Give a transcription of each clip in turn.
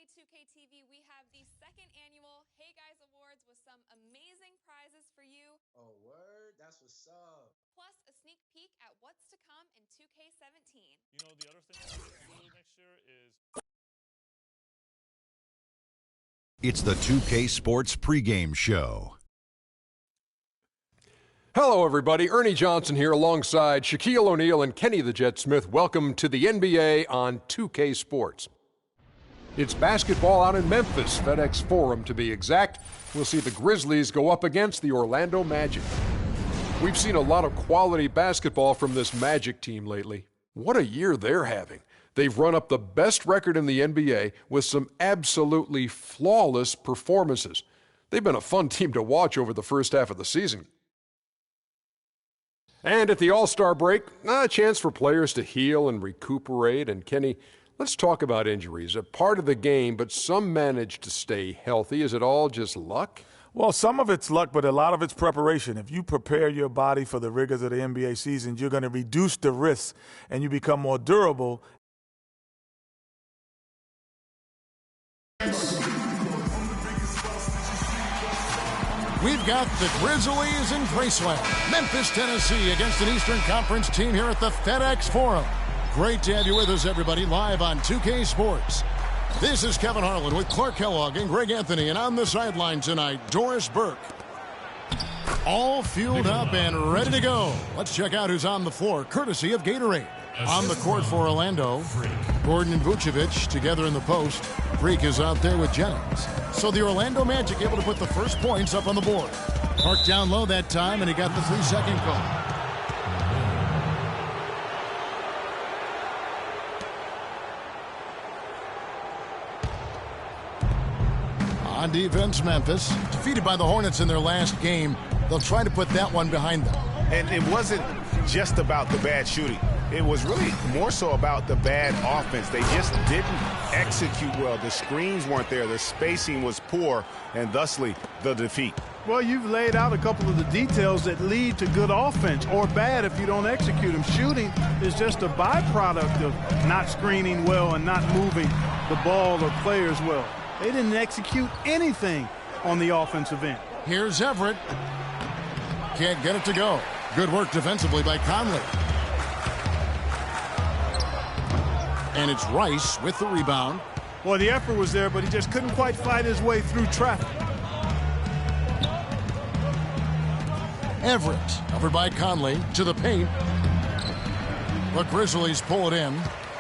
Today, 2K TV, we have the second annual Hey Guys Awards with some amazing prizes for you. Oh, word? That's what's up. Plus a sneak peek at what's to come in 2K17. You know, the other thing that we're doing next year is... It's the 2K Sports pregame show. Hello, everybody. Ernie Johnson here alongside Shaquille O'Neal and Kenny the Jet Smith. Welcome to the NBA on 2K Sports. It's basketball out in Memphis, FedEx Forum to be exact. We'll see the Grizzlies go up against the Orlando Magic. We've seen a lot of quality basketball from this Magic team lately. What a year they're having. They've run up the best record in the NBA with some absolutely flawless performances. They've been a fun team to watch over the first half of the season. And at the All-Star break, a chance for players to heal and recuperate. And Kenny, let's talk about injuries. A part of the game, but some manage to stay healthy. Is it all just luck? Well, some of it's luck, but a lot of it's preparation. If you prepare your body for the rigors of the NBA season, you're going to reduce the risks and you become more durable. We've got the Grizzlies in Graceland, Memphis, Tennessee, against an Eastern Conference team here at the FedEx Forum. Great to have you with us, everybody, live on 2K Sports. This is Kevin Harlan with Clark Kellogg and Greg Anthony, and on the sideline tonight, Doris Burke. All fueled up and ready to go. Let's check out who's on the floor, courtesy of Gatorade. On the court for Orlando, Gordon and Vucevic together in the post. Freak is out there with Jennings. So the Orlando Magic able to put the first points up on the board. Park down low that time, and he got the 3-second call. On defense, Memphis, defeated by the Hornets in their last game. They'll try to put that one behind them. And it wasn't just about the bad shooting. It was really more so about the bad offense. They just didn't execute well. The screens weren't there. The spacing was poor, and thusly the defeat. Well, you've laid out a couple of the details that lead to good offense, or bad if you don't execute them. Shooting is just a byproduct of not screening well and not moving the ball or players well. They didn't execute anything on the offensive end. Here's Everett. Can't get it to go. Good work defensively by Conley. And it's Rice with the rebound. Well, the effort was there, but he just couldn't quite fight his way through traffic. Everett, covered by Conley, to the paint. The Grizzlies pull it in.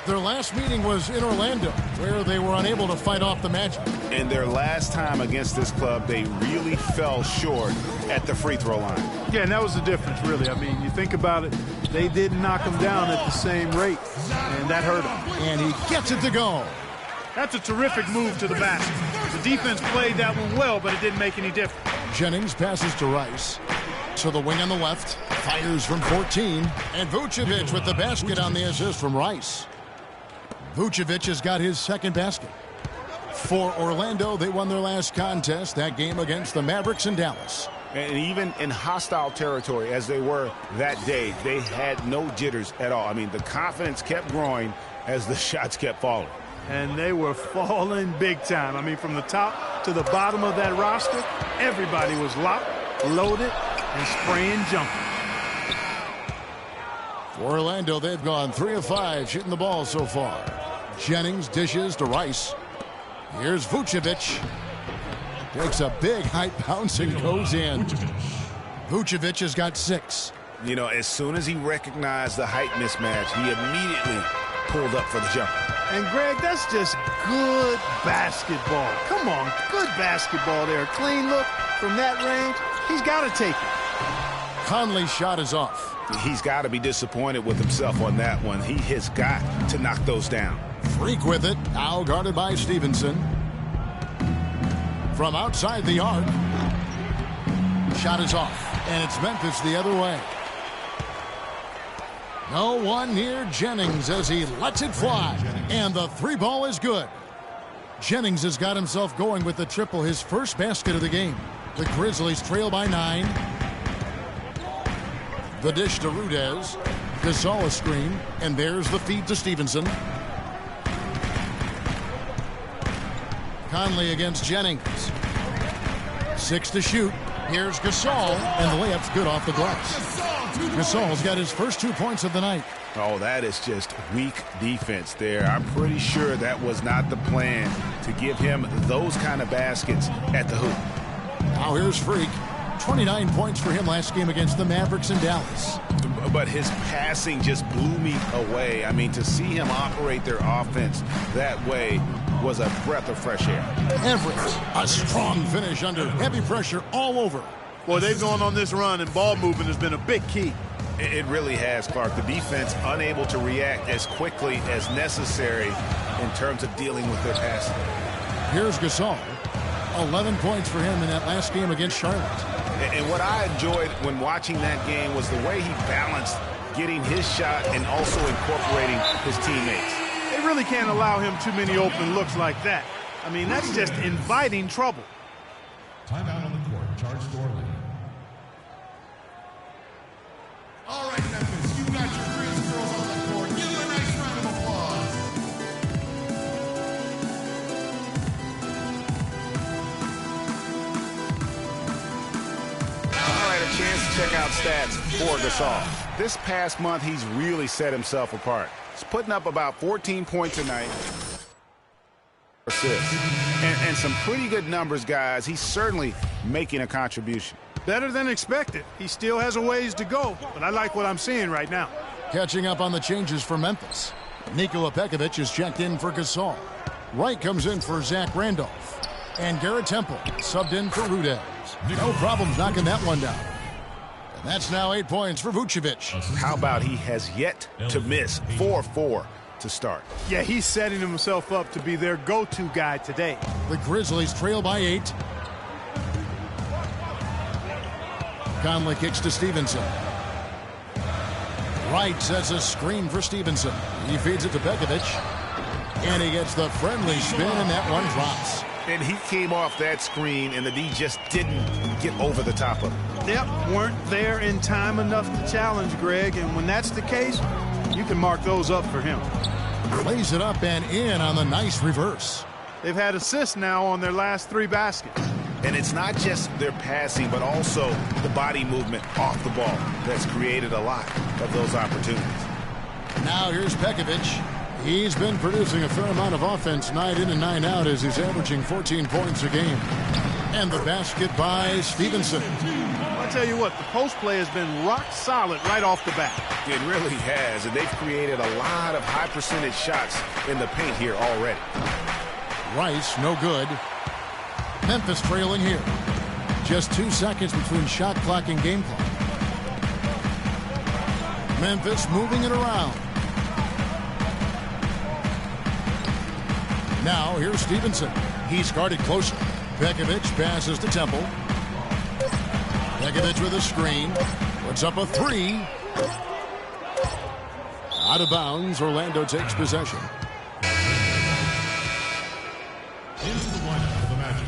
Their last meeting was in Orlando, where they were unable to fight off the Magic. And their last time against this club, they really fell short at the free throw line. Yeah, and that was the difference, really. I mean, you think about it, they didn't knock them down at the same rate, and that hurt them. And he gets it to go. That's a terrific move to the basket. The defense played that one well, but it didn't make any difference. Jennings passes to Rice. To the wing on the left. Fires from 14. And Vucevic with the basket on the assist from Rice. Vucevic has got his second basket. For Orlando, they won their last contest, that game against the Mavericks in Dallas. And even in hostile territory, as they were that day, they had no jitters at all. I mean, the confidence kept growing as the shots kept falling. And they were falling big time. I mean, from the top to the bottom of that roster, everybody was locked, loaded, and spraying jumping. For Orlando, they've gone 3 of 5 shooting the ball so far. Jennings dishes to Rice. Here's Vucevic. Takes a big height bounce and goes in. Vucevic has got 6. You know, as soon as he recognized the height mismatch, he immediately pulled up for the jumper. And, Greg, that's just good basketball. Come on, good basketball there. Clean look from that range. He's got to take it. Conley's shot is off. He's got to be disappointed with himself on that one. He has got to knock those down. Freak with it. Now guarded by Stevenson. From outside the arc. Shot is off. And it's Memphis the other way. No one near Jennings as he lets it fly. And the 3-ball is good. Jennings has got himself going with the triple, his first basket of the game. The Grizzlies trail by 9. The dish to Rudez. Gasol a screen. And there's the feed to Stevenson. Conley against Jennings. 6 to shoot. Here's Gasol, and the layup's good off the glass. Gasol's got his first 2 points of the night. Oh, that is just weak defense there. I'm pretty sure that was not the plan to give him those kind of baskets at the hoop. Now here's Freak. 29 points for him last game against the Mavericks in Dallas. But his passing just blew me away. I mean, to see him operate their offense that way was a breath of fresh air. Everett, a strong finish under heavy pressure all over. Boy, they've gone on this run, and ball movement has been a big key. It really has, Clark. The defense unable to react as quickly as necessary in terms of dealing with their passing. Here's Gasol. 11 points for him in that last game against Charlotte. And what I enjoyed when watching that game was the way he balanced getting his shot and also incorporating his teammates. They really can't allow him too many open looks like that. I mean, that's just inviting trouble. Timeout on the court. Charge score lead. All right, Memphis, you got your Grizz girls on the court. Give them a nice round of applause. All right, a chance to check out stats for Gasol. This past month, he's really set himself apart. He's putting up about 14 points a night. Assists. And some pretty good numbers, guys. He's certainly making a contribution. Better than expected. He still has a ways to go, but I like what I'm seeing right now. Catching up on the changes for Memphis. Nikola Pekovic is checked in for Gasol. Wright comes in for Zach Randolph. And Garrett Temple subbed in for Rudez. No problems knocking that one down. And that's now 8 points for Vucevic. How about he has yet to miss 4-4 to start? Yeah, he's setting himself up to be their go-to guy today. The Grizzlies trail by 8. Conley kicks to Stevenson. Wright sets a screen for Stevenson. He feeds it to Pekovic. And he gets the friendly spin, and that one drops. And he came off that screen, and the D just didn't get over the top of it. Yep, weren't there in time enough to challenge Greg, and when that's the case, you can mark those up for him. Lays it up and in on the nice reverse. They've had assists now on their last 3 baskets. And it's not just their passing, but also the body movement off the ball that's created a lot of those opportunities. Now here's Pekovic. He's been producing a fair amount of offense night in and night out as he's averaging 14 points a game. And the basket by Stevenson. I'll tell you what, the post play has been rock solid right off the bat. It really has, and they've created a lot of high percentage shots in the paint here already. Rice, no good. Memphis trailing here. Just 2 seconds between shot clock and game clock. Memphis moving it around. Now here's Stevenson. He's guarded closely. Pekovic passes to Temple. Pekovic with a screen. Puts up a 3. Out of bounds. Orlando takes possession. Into the lineup of the Magic.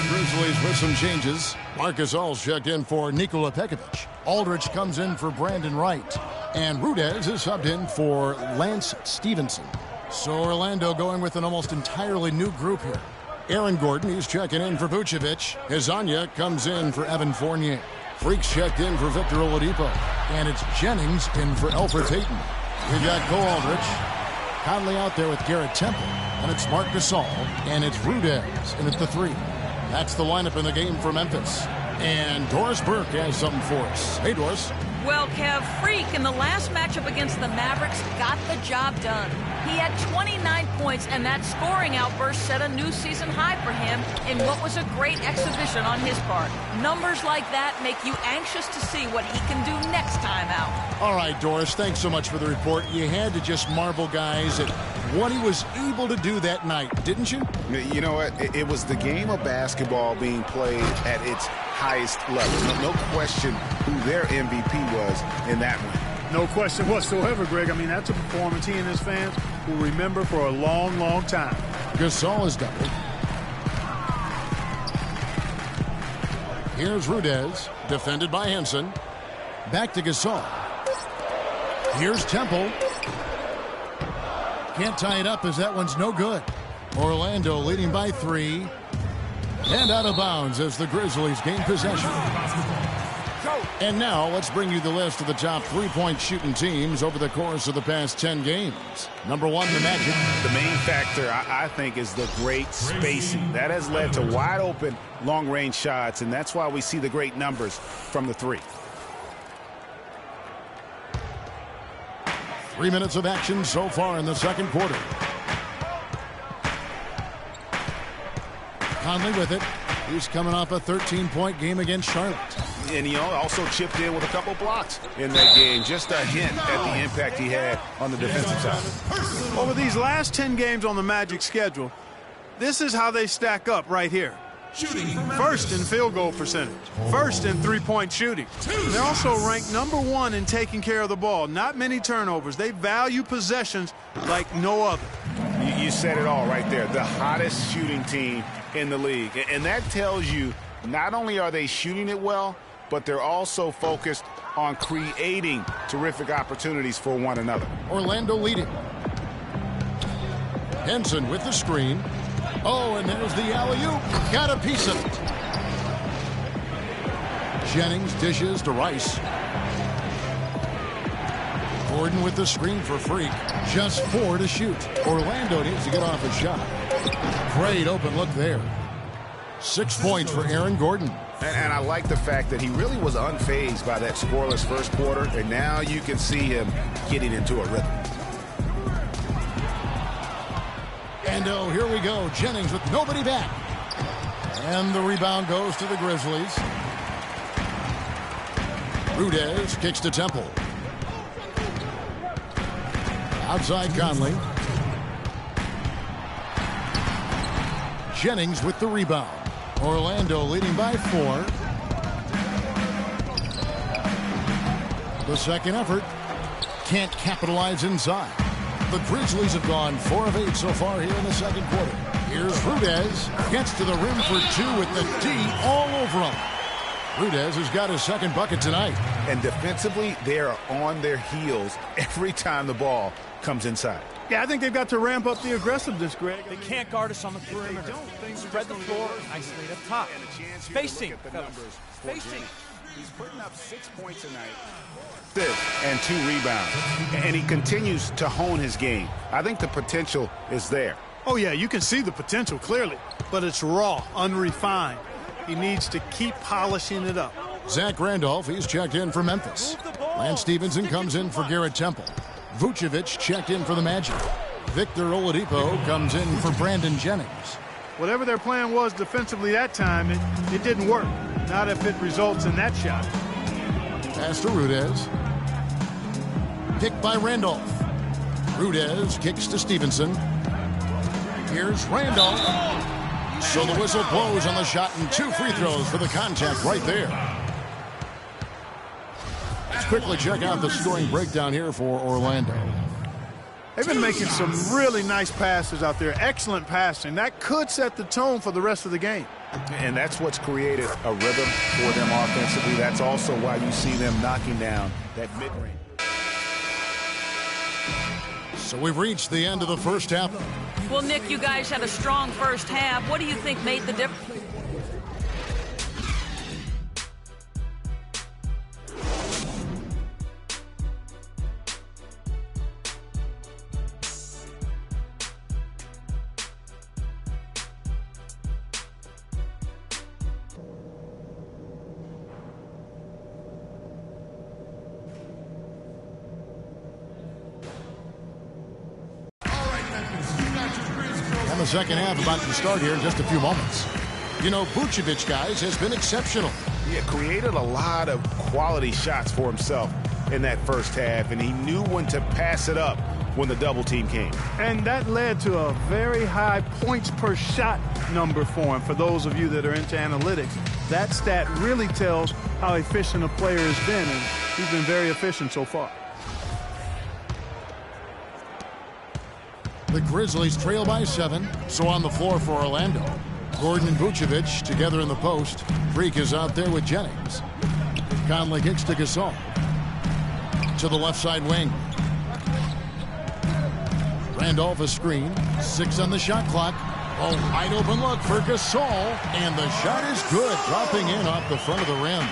Grizzlies with some changes. Marcus All's checked in for Nikola Pekovic. Aldridge comes in for Brandon Wright. And Rudez is subbed in for Lance Stevenson. So Orlando going with an almost entirely new group here. Aaron Gordon, he's checking in for Vucevic. Hezonja comes in for Evan Fournier. Freaks checked in for Victor Oladipo. And it's Jennings in for Elfrid Payton. We've got Cole Aldrich. Conley out there with Garrett Temple. And it's Marc Gasol. And it's Rudez in at the 3. That's the lineup in the game for Memphis. And Doris Burke has something for us. Hey, Doris. Well, Kev, Freak in the last matchup against the Mavericks got the job done. He had 29 points, and that scoring outburst set a new season high for him in what was a great exhibition on his part. Numbers like that make you anxious to see what he can do next time out. All right, Doris, thanks so much for the report. You had to just marvel, guys, at what he was able to do that night, didn't you? You know what? It was the game of basketball being played at its highest level. No question who their MVP was in that one. No question whatsoever, Greg. I mean, that's a performance he and his fans will remember for a long, long time. Gasol is doubled. Here's Rudez, defended by Henson. Back to Gasol. Here's Temple. Can't tie it up as that one's no good. Orlando leading by 3. And out of bounds as the Grizzlies gain possession. And now let's bring you the list of the top three-point shooting teams over the course of the past 10 games. Number 1, the Magic. The main factor, I think, is the great spacing. That has led to wide-open, long-range shots, and that's why we see the great numbers from the 3. 3 minutes of action so far in the second quarter. Conley with it. He's coming off a 13-point game against Charlotte. And he also chipped in with a couple blocks in that game. Just a hint at the impact he had on the defensive side. Over these last 10 games on the Magic schedule, this is how they stack up right here. First in field goal percentage. First in three-point shooting. They're also ranked number 1 in taking care of the ball. Not many turnovers. They value possessions like no other. You said it all right there. The hottest shooting team in the league. And that tells you not only are they shooting it well, but they're also focused on creating terrific opportunities for one another. Orlando leading. Henson with the screen. Oh, and there's the alley-oop. Got a piece of it. Jennings dishes to Rice. Gordon with the screen for Freak. Just 4 to shoot. Orlando needs to get off a shot. Great open look there. 6 points for Aaron Gordon. And I like the fact that he really was unfazed by that scoreless first quarter, and now you can see him getting into a rhythm. And oh, here we go. Jennings with nobody back. And the rebound goes to the Grizzlies. Rudez kicks to Temple. Outside Conley. Jennings with the rebound. Orlando leading by 4. The second effort. Can't capitalize inside. The Grizzlies have gone 4 of 8 so far here in the second quarter. Here's Rudez. Gets to the rim for 2 with the D all over him. Rudez has got his second bucket tonight. And defensively, they are on their heels every time the ball comes inside. Yeah, I think they've got to ramp up the aggressiveness, Greg. They can't guard us on the perimeter. Spread the floor, isolate up top. Spacing. Spacing. He's putting up 6 points tonight. And 2 rebounds. And he continues to hone his game. I think the potential is there. Oh, yeah, you can see the potential clearly, but it's raw, unrefined. He needs to keep polishing it up. Zach Randolph, he's checked in for Memphis. Lance Stevenson comes in for Garrett Temple. Vucevic checked in for the Magic. Victor Oladipo comes in for Brandon Jennings. Whatever their plan was defensively that time, it didn't work. Not if it results in that shot. Pass to Rudez. Picked by Randolph. Rudez kicks to Stevenson. Here's Randolph. So the whistle blows on the shot and 2 free throws for the contact right there. Let's quickly check out the scoring breakdown here for Orlando. They've been making some really nice passes out there. Excellent passing. That could set the tone for the rest of the game. And that's what's created a rhythm for them offensively. That's also why you see them knocking down that mid-range. So we've reached the end of the first half. Well, Nick, you guys had a strong first half. What do you think made the difference? The second half about to start here in just a few moments. You know, Vucevic, guys, has been exceptional. Yeah, created a lot of quality shots for himself in that first half, and he knew when to pass it up when the double team came. And that led to a very high points per shot number for him. For those of you that are into analytics, that stat really tells how efficient a player has been, and he's been very efficient so far. The Grizzlies trail by 7, so on the floor for Orlando. Gordon and Vucevic together in the post. Freak is out there with Jennings. Conley kicks to Gasol. To the left side wing. Randolph a screen. 6 on the shot clock. A wide open look for Gasol. And the shot is good, dropping in off the front of the rim.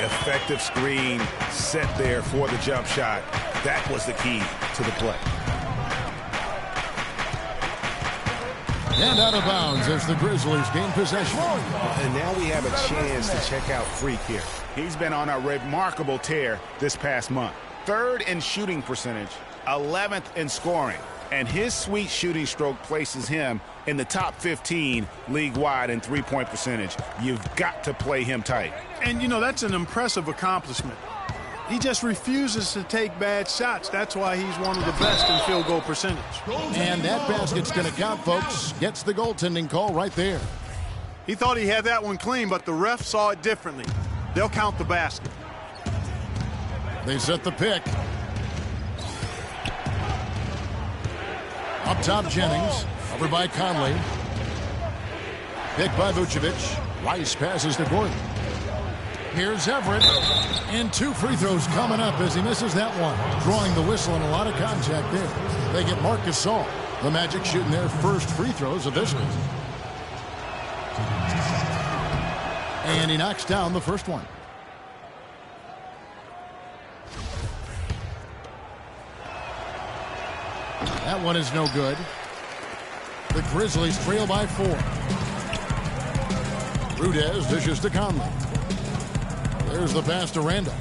Effective screen set there for the jump shot. That was the key to the play. And out of bounds as the Grizzlies gain possession. And now we have a chance to check out Freak here. He's been on a remarkable tear this past month. 3rd in shooting percentage, 11th in scoring. And his sweet shooting stroke places him in the top 15 league-wide in three-point percentage. You've got to play him tight. And, you know, that's an impressive accomplishment. He just refuses to take bad shots. That's why he's one of the best in field goal percentage. And that basket's going to count, folks. Gets the goaltending call right there. He thought he had that one clean, but the ref saw it differently. They'll count the basket. They set the pick. Up top, Jennings. Over by Conley. Pick by Vucevic. Rice passes to Gordon. Here's Everett. And 2 free throws coming up as he misses that one. Drawing the whistle and a lot of contact there. They get Marc Gasol. The Magic shooting their first free throws of this one. And he knocks down the first one. That one is no good. The Grizzlies trail by 4. Rudez dishes to Conley. There's the pass to Randolph.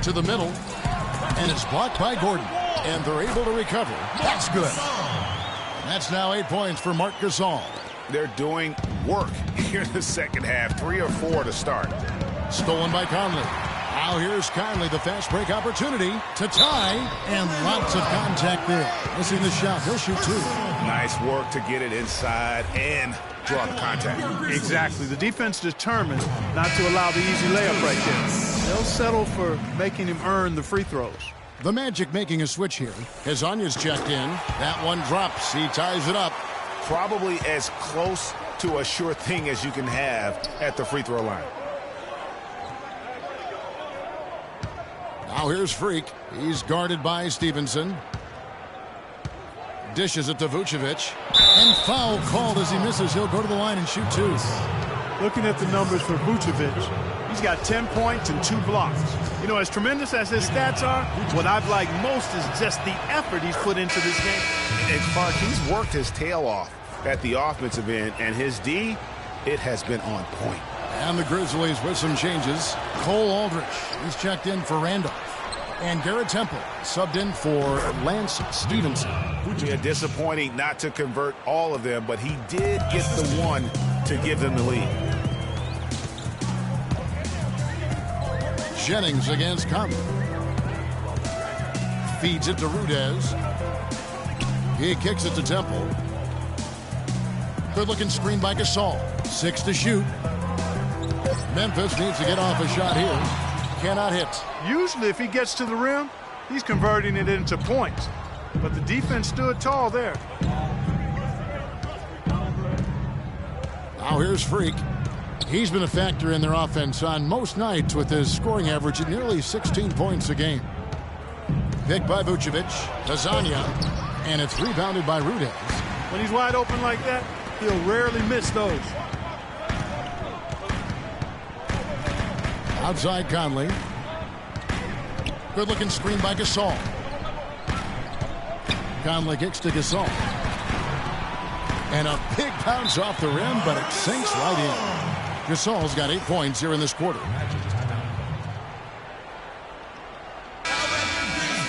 To the middle. And it's blocked by Gordon. And they're able to recover. That's good. And that's now 8 points for Marc Gasol. They're doing work here in the second half. 3 or 4 to start. Stolen by Conley. Now here's Conley, the fast break opportunity to tie. And lots of contact there. Missing the shot. He'll shoot 2. Nice work to get it inside and draw the contact. Exactly. The defense determined not to allow the easy layup right there. They'll settle for making him earn the free throws. The Magic making a switch here. Hezonja's checked in. That one drops. He ties it up. Probably as close to a sure thing as you can have at the free throw line. Now here's Freak. He's guarded by Stevenson. Dishes it to Vucevic. And foul called as he misses. He'll go to the line and shoot 2. Looking at the numbers for Vucevic, he's got 10 points and 2 blocks. You know, as tremendous as his stats are, what I've liked most is just the effort he's put into this game. And Clark, he's worked his tail off at the offensive end, and his D, it has been on point. And the Grizzlies with some changes. Cole Aldrich, he's checked in for Randolph. And Garrett Temple subbed in for Lance Stevenson. Yeah, disappointing not to convert all of them, but he did get the one to give them the lead. Jennings against Conley. Feeds it to Rudez. He kicks it to Temple. Good-looking screen by Gasol. 6 to shoot. Memphis needs to get off a shot here. Cannot hit. Usually if he gets to the rim, he's converting it into points. But the defense stood tall there. Now here's Freak. He's been a factor in their offense on most nights with his scoring average at nearly 16 points a game. Picked by Vucevic. Hezonja. And it's rebounded by Rudez. When he's wide open like that, he'll rarely miss those. Outside Conley. Good-looking screen by Gasol. Conley kicks to Gasol. And a big bounce off the rim, but it sinks right in. Gasol's got 8 points here in this quarter.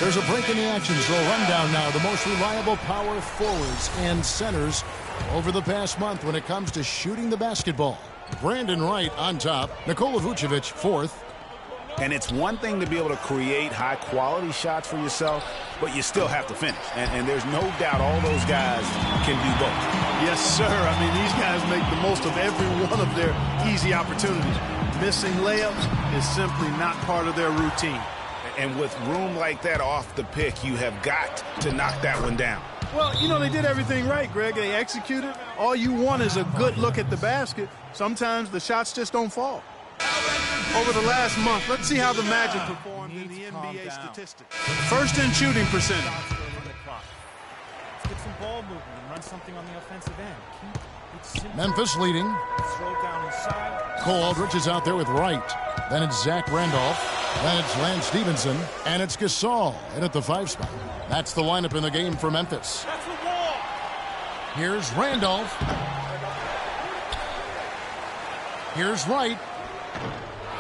There's a break in the action, so a rundown now. The most reliable power forwards and centers over the past month when it comes to shooting the basketball. Brandon Wright on top. Nikola Vucevic fourth. And it's one thing to be able to create high-quality shots for yourself, but you still have to finish. And there's no doubt all those guys can do both. Yes, sir. I mean, these guys make the most of every one of their easy opportunities. Missing layups is simply not part of their routine. And with room like that off the pick, you have got to knock that one down. Well, you know, they did everything right, Greg. They executed. All you want is a good look at the basket. Sometimes the shots just don't fall. over the last month. Let's see how the Magic performed in the NBA statistics. First in shooting percentage. Let's get some ball movement and run something on the offensive end. Keep it simple. Memphis leading. Throw down inside. Cole Aldrich is out there with Wright. Then it's Zach Randolph. Then it's Lance Stevenson. And it's Gasol in at the 5 spot. That's the lineup in the game for Memphis. That's the wall. Here's Randolph. Here's Wright.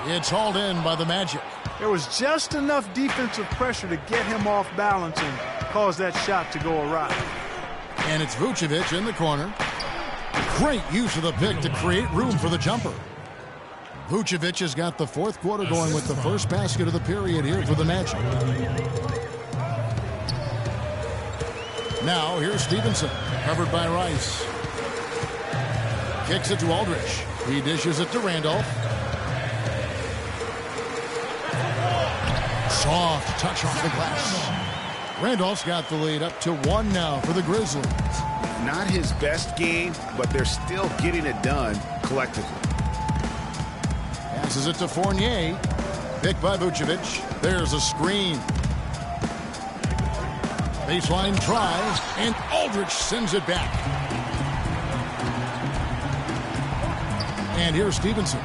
It's hauled in by the Magic. There was just enough defensive pressure to get him off balance and cause that shot to go awry. And it's Vucevic in the corner. Great use of the pick to create room for the jumper. Vucevic has got the fourth quarter going with the first basket of the period here for the Magic. Now here's Stevenson, covered by Rice. Kicks it to Aldrich. He dishes it to Randolph. Soft touch off the glass. Randolph's got the lead up to 1 now for the Grizzlies. Not his best game, but they're still getting it done collectively. Passes it to Fournier. Picked by Vucevic. There's a screen. Baseline try, and Aldrich sends it back. And here's Stevenson.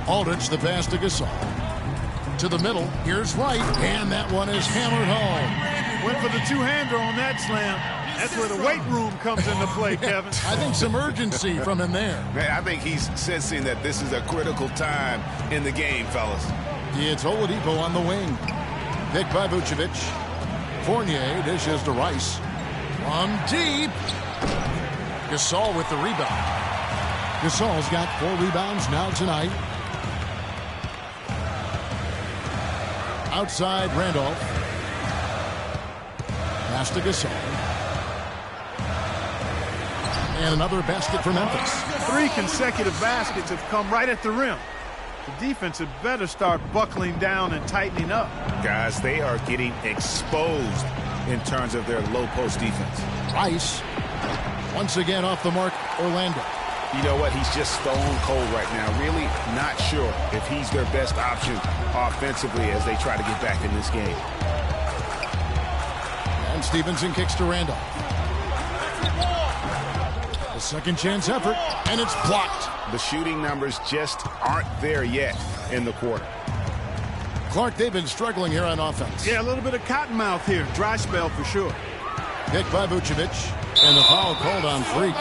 Aldrich, the pass to Gasol. To the middle, here's Wright, and that one is hammered home. Went for the two-hander on that slam. That's where the weight room comes into play, Kevin. I think some urgency from him there. Man, I think he's sensing that this is a critical time in the game, fellas. It's Oladipo on the wing. Picked by Vucevic. Fournier dishes to Rice. From deep. Gasol with the rebound. Gasol's got 4 rebounds now tonight. Outside Randolph. Pass to Gasol. And another basket for Memphis. 3 consecutive baskets have come right at the rim. The defense had better start buckling down and tightening up. Guys, they are getting exposed in terms of their low post defense. Rice, once again off the mark, Orlando. You know what? He's just stone cold right now. Really not sure if he's their best option offensively as they try to get back in this game. And Stevenson kicks to Randolph. A second chance effort, and it's blocked. The shooting numbers just aren't there yet in the quarter. Clark, they've been struggling here on offense. Yeah, a little bit of cottonmouth here. Dry spell for sure. Picked by Vucevic, and the foul called on Freak.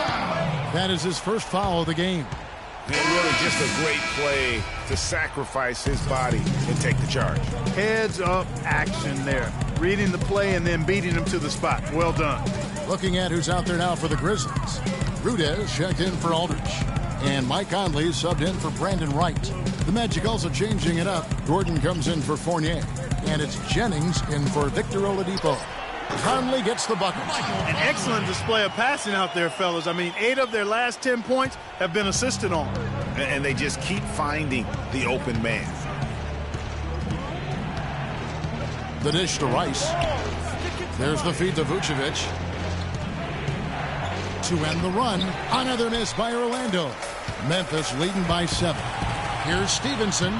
That is his first foul of the game. And really just a great play to sacrifice his body and take the charge. Heads up action there. Reading the play and then beating him to the spot. Well done. Looking at who's out there now for the Grizzlies. Rudez checked in for Aldrich. And Mike Conley subbed in for Brandon Wright. The Magic also changing it up. Gordon comes in for Fournier. And it's Jennings in for Victor Oladipo. Conley gets the bucket. An excellent display of passing out there, fellas. I mean, 8 of their last 10 points have been assisted on. And they just keep finding the open man. The dish to Rice. There's the feed to Vucevic. To end the run. Another miss by Orlando. Memphis leading by 7. Here's Stevenson.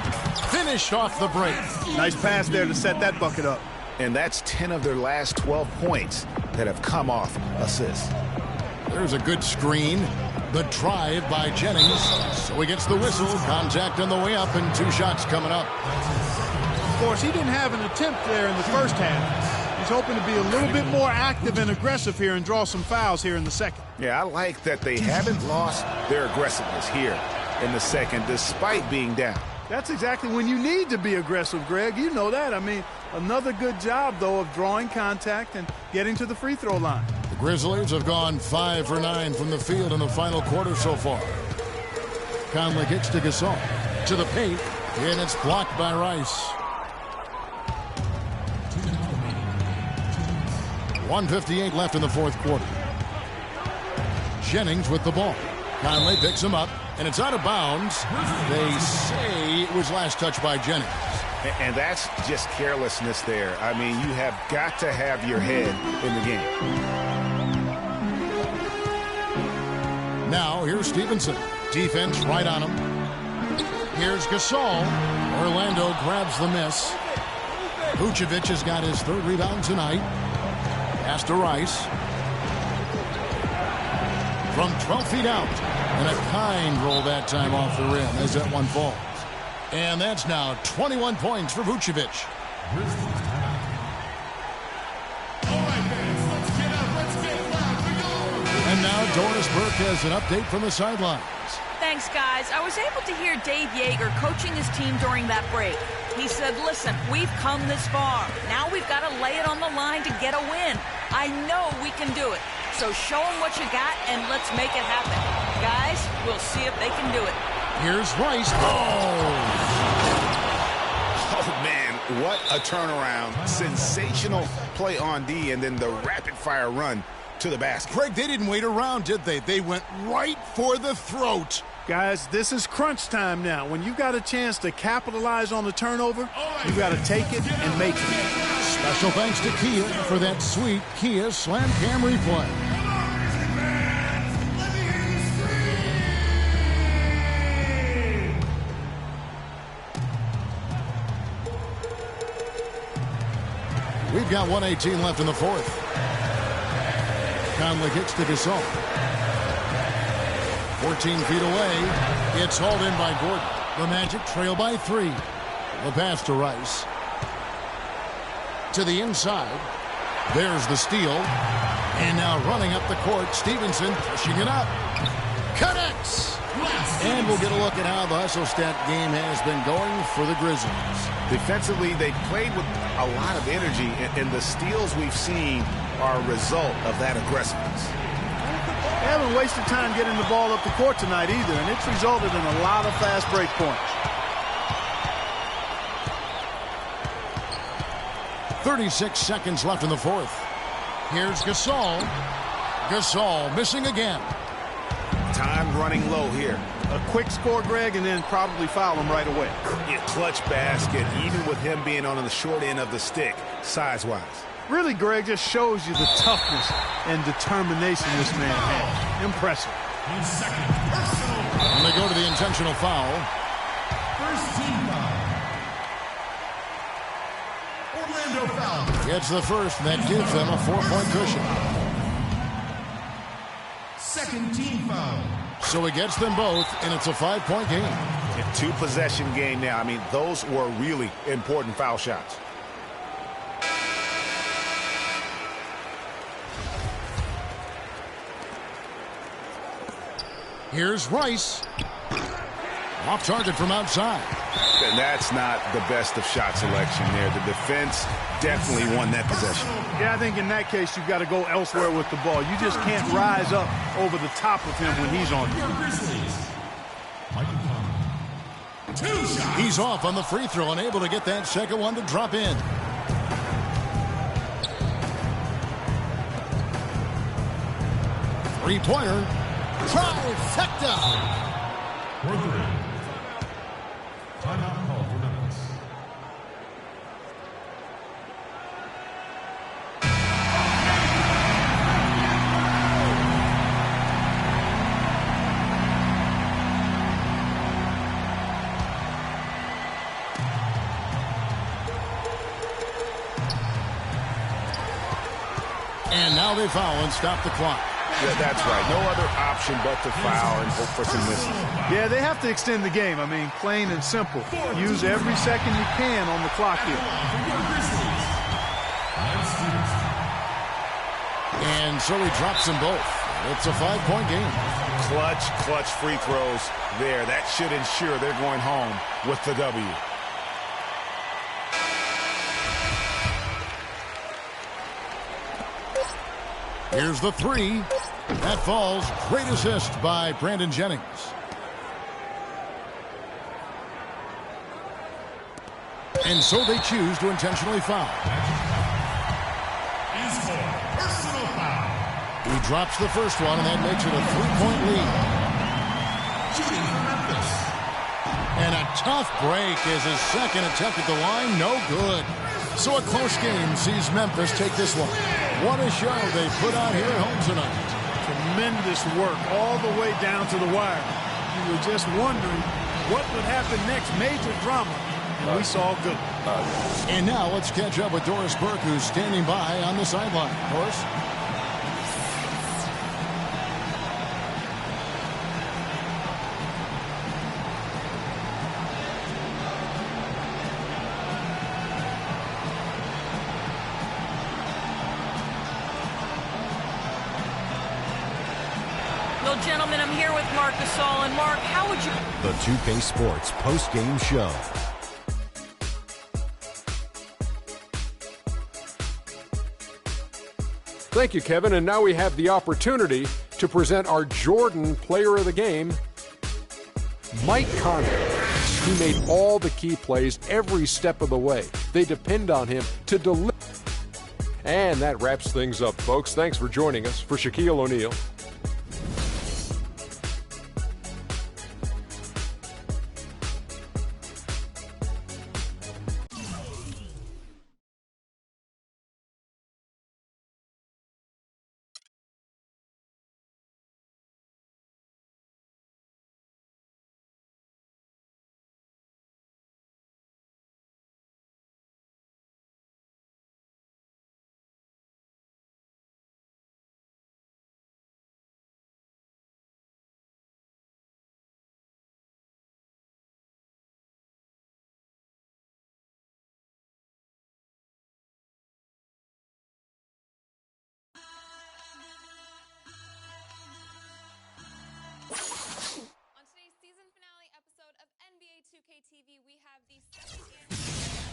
Finished off the break. Nice pass there to set that bucket up. And that's 10 of their last 12 points that have come off assists. There's a good screen. The drive by Jennings. So he gets the whistle. Contact on the way up and 2 shots coming up. Of course, he didn't have an attempt there in the first half. He's hoping to be a little bit more active and aggressive here and draw some fouls here in the second. Yeah, I like that they haven't lost their aggressiveness here in the second despite being down. That's exactly when you need to be aggressive, Greg. You know that. I mean, another good job, though, of drawing contact and getting to the free throw line. The Grizzlies have gone 5 for 9 from the field in the final quarter so far. Conley kicks to Gasol. To the paint, and it's blocked by Rice. 1:58 left in the fourth quarter. Jennings with the ball. Conley picks him up, and it's out of bounds. They say it was last touched by Jennings. And that's just carelessness there. I mean, you have got to have your head in the game. Now, here's Stevenson. Defense right on him. Here's Gasol. Orlando grabs the miss. Vucevic has got his third rebound tonight. Pass to Rice. From 12 feet out. And a kind roll that time off the rim as that one falls. And that's now 21 points for Vucevic. And now Doris Burke has an update from the sidelines. Thanks, guys. I was able to hear Dave Yeager coaching his team during that break. He said, listen, we've come this far. Now we've got to lay it on the line to get a win. I know we can do it. So show them what you got and let's make it happen. Guys, we'll see if they can do it. Here's Rice. Oh, man, what a turnaround. Sensational play on D and then the rapid-fire run to the basket. Craig, they didn't wait around, did they? They went right for the throat. Guys, this is crunch time now. When you got a chance to capitalize on the turnover, you got to take it and make it. Special thanks to Kia for that sweet Kia Slam Cam replay. We've got 1:18 left in the fourth. Conley kicks to Gasol. 14 feet away. It's hauled in by Gordon. The Magic trail by 3. The pass to Rice. To the inside. There's the steal. And now running up the court, Stevenson pushing it up. Connects! And we'll get a look at how the hustle stat game has been going for the Grizzlies. Defensively, they played with a lot of energy, and the steals we've seen are a result of that aggressiveness. They haven't wasted time getting the ball up the court tonight either, and it's resulted in a lot of fast break points. 36 seconds left in the fourth. Here's Gasol. Gasol missing again. Time running low here. A quick score, Greg, and then probably foul him right away. Yeah, clutch basket, even with him being on the short end of the stick, size-wise. Really, Greg, just shows you the toughness and determination this man has. Impressive. And they go to the intentional foul. First team foul. Orlando foul. Gets the first, and that gives them a 4-point cushion. Second team foul. So he gets them both, and it's a 5-point game. A 2-possession game now. I mean, those were really important foul shots. Here's Rice. Off target from outside. And that's not the best of shot selection there. The defense definitely won that possession. Yeah, I think in that case, you've got to go elsewhere with the ball. You just can't rise up over the top of him when he's on you. He's off on the free throw and able to get that second one to drop in. Three-pointer. Trifecta. Timeout call for Memphis. And now they foul and stop the clock. Yeah, that's right. No other option but to foul and hope for some misses. Yeah, they have to extend the game. I mean, plain and simple. Use every second you can on the clock here. And so he drops them both. It's a 5-point game. Clutch free throws there. That should ensure they're going home with the W. Here's the three. That falls. Great assist by Brandon Jennings. And so they choose to intentionally foul. Personal foul. He drops the first one, and that makes it a 3-point lead. Shooting for Memphis. And a tough break is his second attempt at the line. No good. So a close game sees Memphis take this one. What a show they put out here at home tonight. Tremendous work all the way down to the wire. You were just wondering what would happen next, major drama, and we saw good. And now let's catch up with Doris Burke, who's standing by on the sideline. Doris? Well, gentlemen, I'm here with Mark Gasol. And Mark, how would you... The 2K Sports post-game show. Thank you, Kevin. And now we have the opportunity to present our Jordan Player of the Game, Mike Conley. He made all the key plays every step of the way. They depend on him to deliver. And that wraps things up, folks. Thanks for joining us. For Shaquille O'Neal. On today's season finale episode of NBA 2K TV, we have the second annual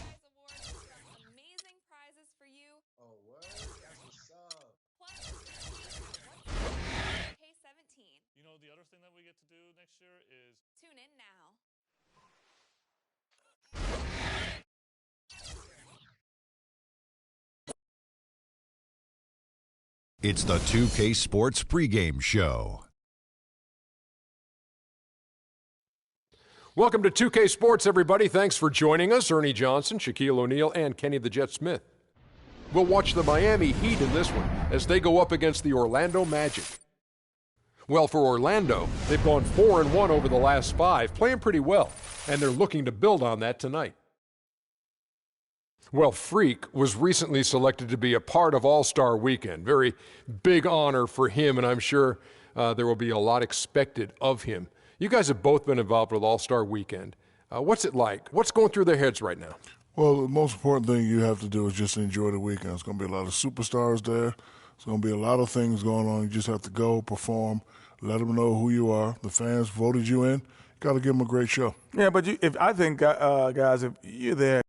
Guys Awards with some amazing prizes for you. Oh, word? That's what's up. Plus, what's K17. You know, the other thing that we get to do next year is... Tune in now. It's the 2K Sports pregame show. Welcome to 2K Sports, everybody. Thanks for joining us. Ernie Johnson, Shaquille O'Neal, and Kenny the Jet Smith. We'll watch the Miami Heat in this one as they go up against the Orlando Magic. Well, for Orlando, they've gone 4-1 over the last 5, playing pretty well, and they're looking to build on that tonight. Well, Freak was recently selected to be a part of All-Star Weekend. Very big honor for him, and I'm sure there will be a lot expected of him. You guys have both been involved with All-Star Weekend. What's it like? What's going through their heads right now? Well, the most important thing you have to do is just enjoy the weekend. It's going to be a lot of superstars there. It's going to be a lot of things going on. You just have to go, perform, let them know who you are. The fans voted you in. You got to give them a great show. Yeah, but I think, guys, if you're there,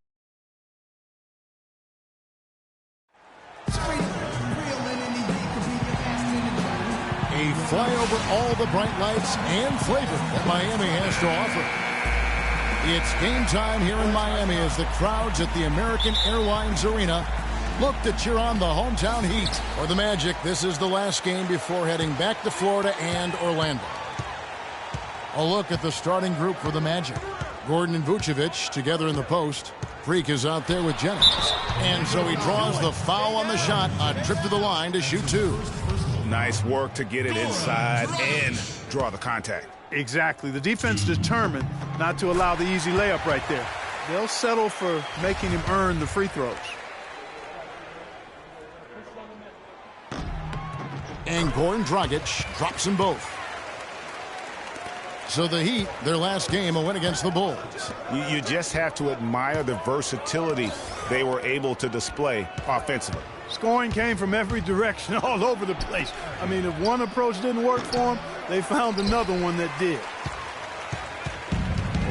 A flyover all the bright lights and flavor that Miami has to offer. It's game time here in Miami as the crowds at the American Airlines Arena look to cheer on the hometown Heat. For the Magic, this is the last game before heading back to Florida and Orlando. A look at the starting group for the Magic. Gordon and Vucevic together in the post. Freak is out there with Jennings. And so he draws the foul on the shot, a trip to the line to shoot two. Nice work to get it inside and draw the contact. Exactly. The defense determined not to allow the easy layup right there. They'll settle for making him earn the free throws. And Goran Dragic drops them both. So the Heat, their last game, a win against the Bulls. You just have to admire the versatility they were able to display offensively. Scoring came from every direction, all over the place. I mean, if one approach didn't work for them, they found another one that did.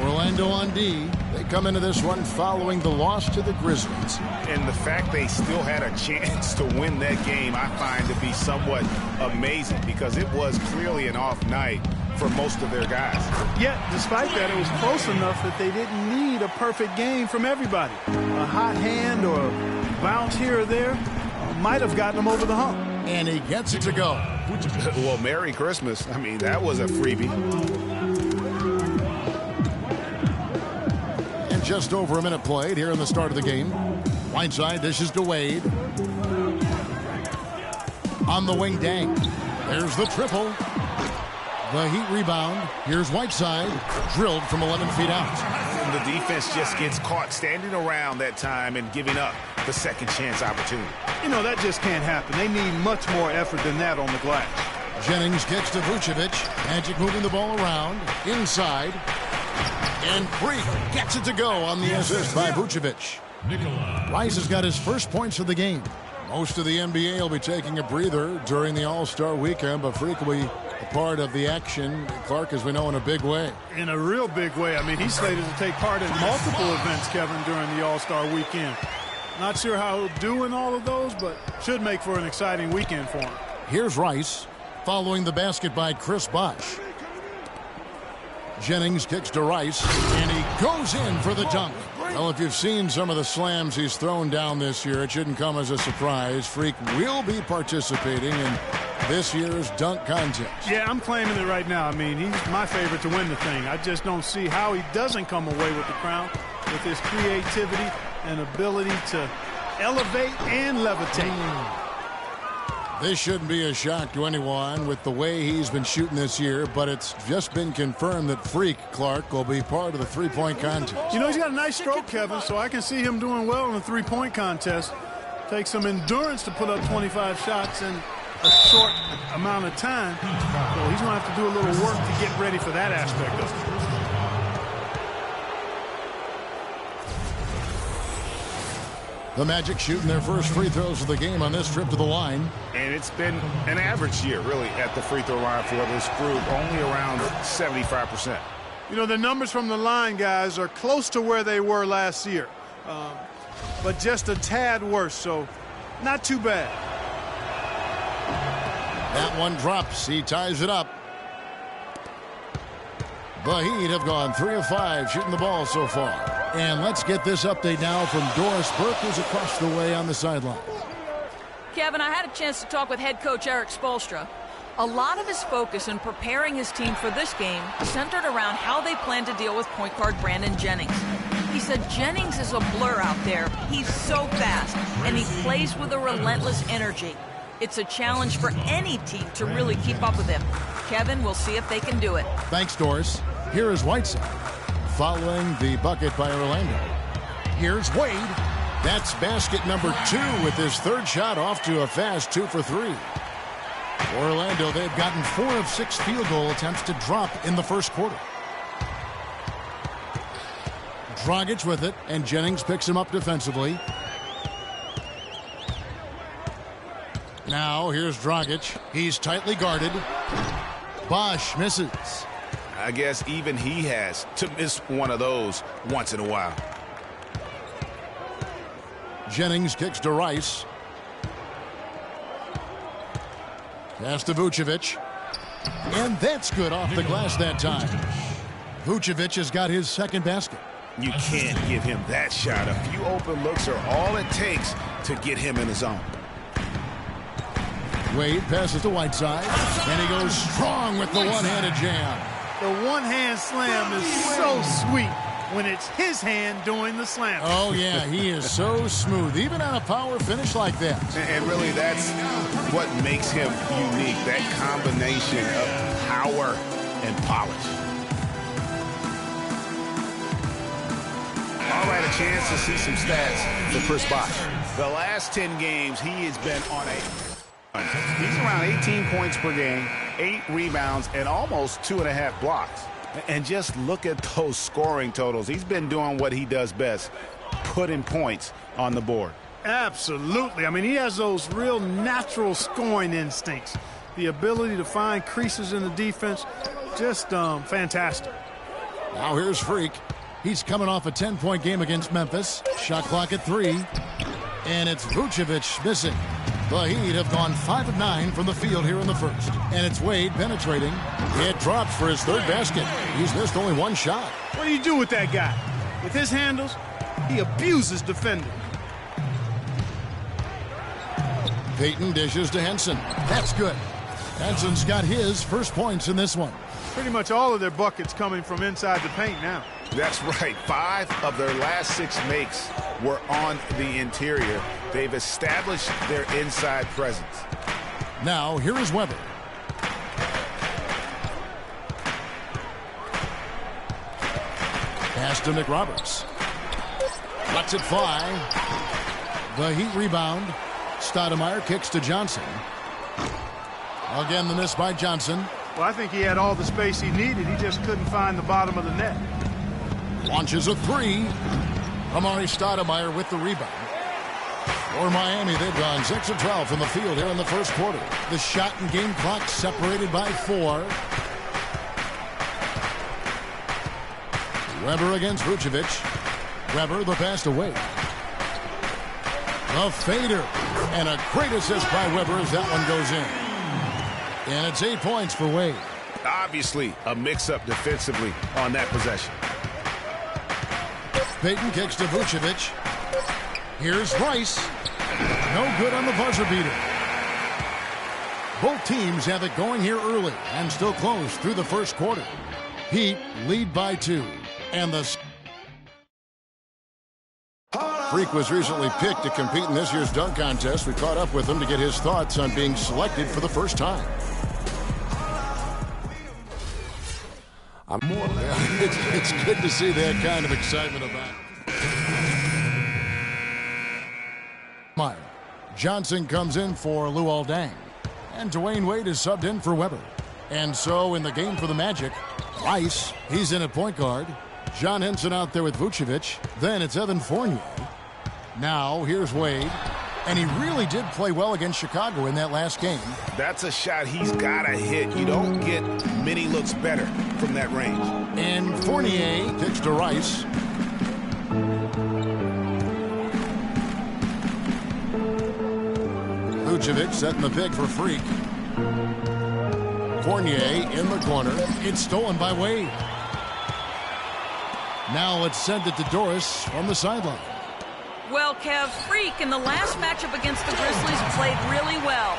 Orlando on D. They come into this one following the loss to the Grizzlies. And the fact they still had a chance to win that game, I find to be somewhat amazing because it was clearly an off night for most of their guys. Yet, despite that, it was close enough that they didn't need a perfect game from everybody. A hot hand or a bounce here or there might have gotten them over the hump. And he gets it to go. Well, Merry Christmas. I mean, that was a freebie. And just over a minute played here in the start of the game. Whiteside dishes to Wade. On the wing, Dang. There's the triple. The Heat rebound. Here's Whiteside. Drilled from 11 feet out. And the defense just gets caught standing around that time and giving up the second chance opportunity. You know, that just can't happen. They need much more effort than that on the glass. Jennings kicks to Vucevic. Magic moving the ball around. Inside. And Freak gets it to go on the assist by Vucevic. Rice has got his first points of the game. Most of the NBA will be taking a breather during the All-Star weekend, but Freak will be a part of the action, Clark, as we know, in a big way. In a real big way. I mean, he's slated to take part in multiple events, Kevin, during the All-Star weekend. Not sure how he'll do in all of those, but should make for an exciting weekend for him. Here's Rice, following the basket by Chris Bosh. Jennings kicks to Rice, and he goes in for the dunk. Well, if you've seen some of the slams he's thrown down this year, it shouldn't come as a surprise. Freak will be participating in this year's dunk contest. Yeah, I'm claiming it right now. I mean, he's my favorite to win the thing. I just don't see how he doesn't come away with the crown with his creativity and ability to elevate and levitate. This shouldn't be a shock to anyone with the way he's been shooting this year, but it's just been confirmed that Freak Clark will be part of the three-point contest. You know, he's got a nice stroke, Kevin, so I can see him doing well in the three-point contest. Takes some endurance to put up 25 shots in a short amount of time. So he's going to have to do a little work to get ready for that aspect of it. The Magic shooting their first free throws of the game on this trip to the line. And it's been an average year, really, at the free throw line for this group, only around 75%. You know, the numbers from the line, guys, are close to where they were last year, but just a tad worse, so not too bad. That one drops. He ties it up. The Heat have gone 3 of 5 shooting the ball so far. And let's get this update now from Doris Burke, who's across the way on the sideline. Kevin, I had a chance to talk with head coach Eric Spoelstra. A lot of his focus in preparing his team for this game centered around how they plan to deal with point guard Brandon Jennings. He said Jennings is a blur out there. He's so fast, and he plays with a relentless energy. It's a challenge for any team to really keep up with him. Kevin, we'll see if they can do it. Thanks, Doris. Here is Whiteside, following the bucket by Orlando. Here's Wade. That's basket number 2 with his third shot off to a fast 2 for 3. Orlando, they've gotten 4 of 6 field goal attempts to drop in the first quarter. Dragic with it, and Jennings picks him up defensively. Now here's Dragic. He's tightly guarded. Bosh misses. I guess even he has to miss one of those once in a while. Jennings kicks to Rice. Pass to Vucevic. And that's good off the glass that time. Vucevic has got his second basket. You can't give him that shot. A few open looks are all it takes to get him in the zone. Wade passes to Whiteside, and he goes strong with the one-handed jam. The one-hand slam is so sweet when it's his hand doing the slam. Oh, yeah, he is so smooth, even on a power finish like that. And really, that's what makes him unique, that combination of power and polish. All right, a chance to see some stats for Chris Bosh. The last 10 games, he has been on he's around 18 points per game, 8 rebounds, and almost 2.5 blocks. And just look at those scoring totals. He's been doing what he does best, putting points on the board. Absolutely. I mean, he has those real natural scoring instincts. The ability to find creases in the defense, just fantastic. Now here's Freak. He's coming off a 10-point game against Memphis. Shot clock at 3. And it's Vucevic missing. The Heat have gone 5 of 9 from the field here in the first. And it's Wade penetrating. It drops for his third basket. He's missed only 1 shot. What do you do with that guy? With his handles, he abuses defenders. Payton dishes to Henson. That's good. Henson's got his first points in this one. Pretty much all of their buckets coming from inside the paint now. That's right. 5 of their last 6 makes were on the interior. They've established their inside presence. Now, here is Weber. Pass to McRoberts. Lets it fly. The Heat rebound. Stoudemire kicks to Johnson. Again, the miss by Johnson. Well, I think he had all the space he needed. He just couldn't find the bottom of the net. Launches a three. Amari Stoudemire with the rebound. For Miami, they've gone 6 of 12 from the field here in the first quarter. The shot and game clock separated by 4. Weber against Vucevic. Weber, the pass to Wade. The fader. And a great assist by Weber as that one goes in. And it's 8 points for Wade. Obviously, a mix-up defensively on that possession. Payton kicks to Vucevic. Here's Rice. No good on the buzzer beater. Both teams have it going here early and still close through the first quarter. Heat lead by 2. And the Freak was recently picked to compete in this year's dunk contest. We caught up with him to get his thoughts on being selected for the first time. It's good to see that kind of excitement about it. Johnson comes in for Luol Deng. And Dwayne Wade is subbed in for Weber. And so in the game for the Magic, Rice, he's in at point guard. John Henson out there with Vucevic. Then it's Evan Fournier. Now here's Wade. And he really did play well against Chicago in that last game. That's a shot he's got to hit. You don't get many looks better from that range. And Fournier kicks to Rice. Vucevic setting the pick for Freak. Fournier in the corner. It's stolen by Wade. Now let's send it to Doris from the sideline. Well, Kev, Freak in the last matchup against the Grizzlies played really well.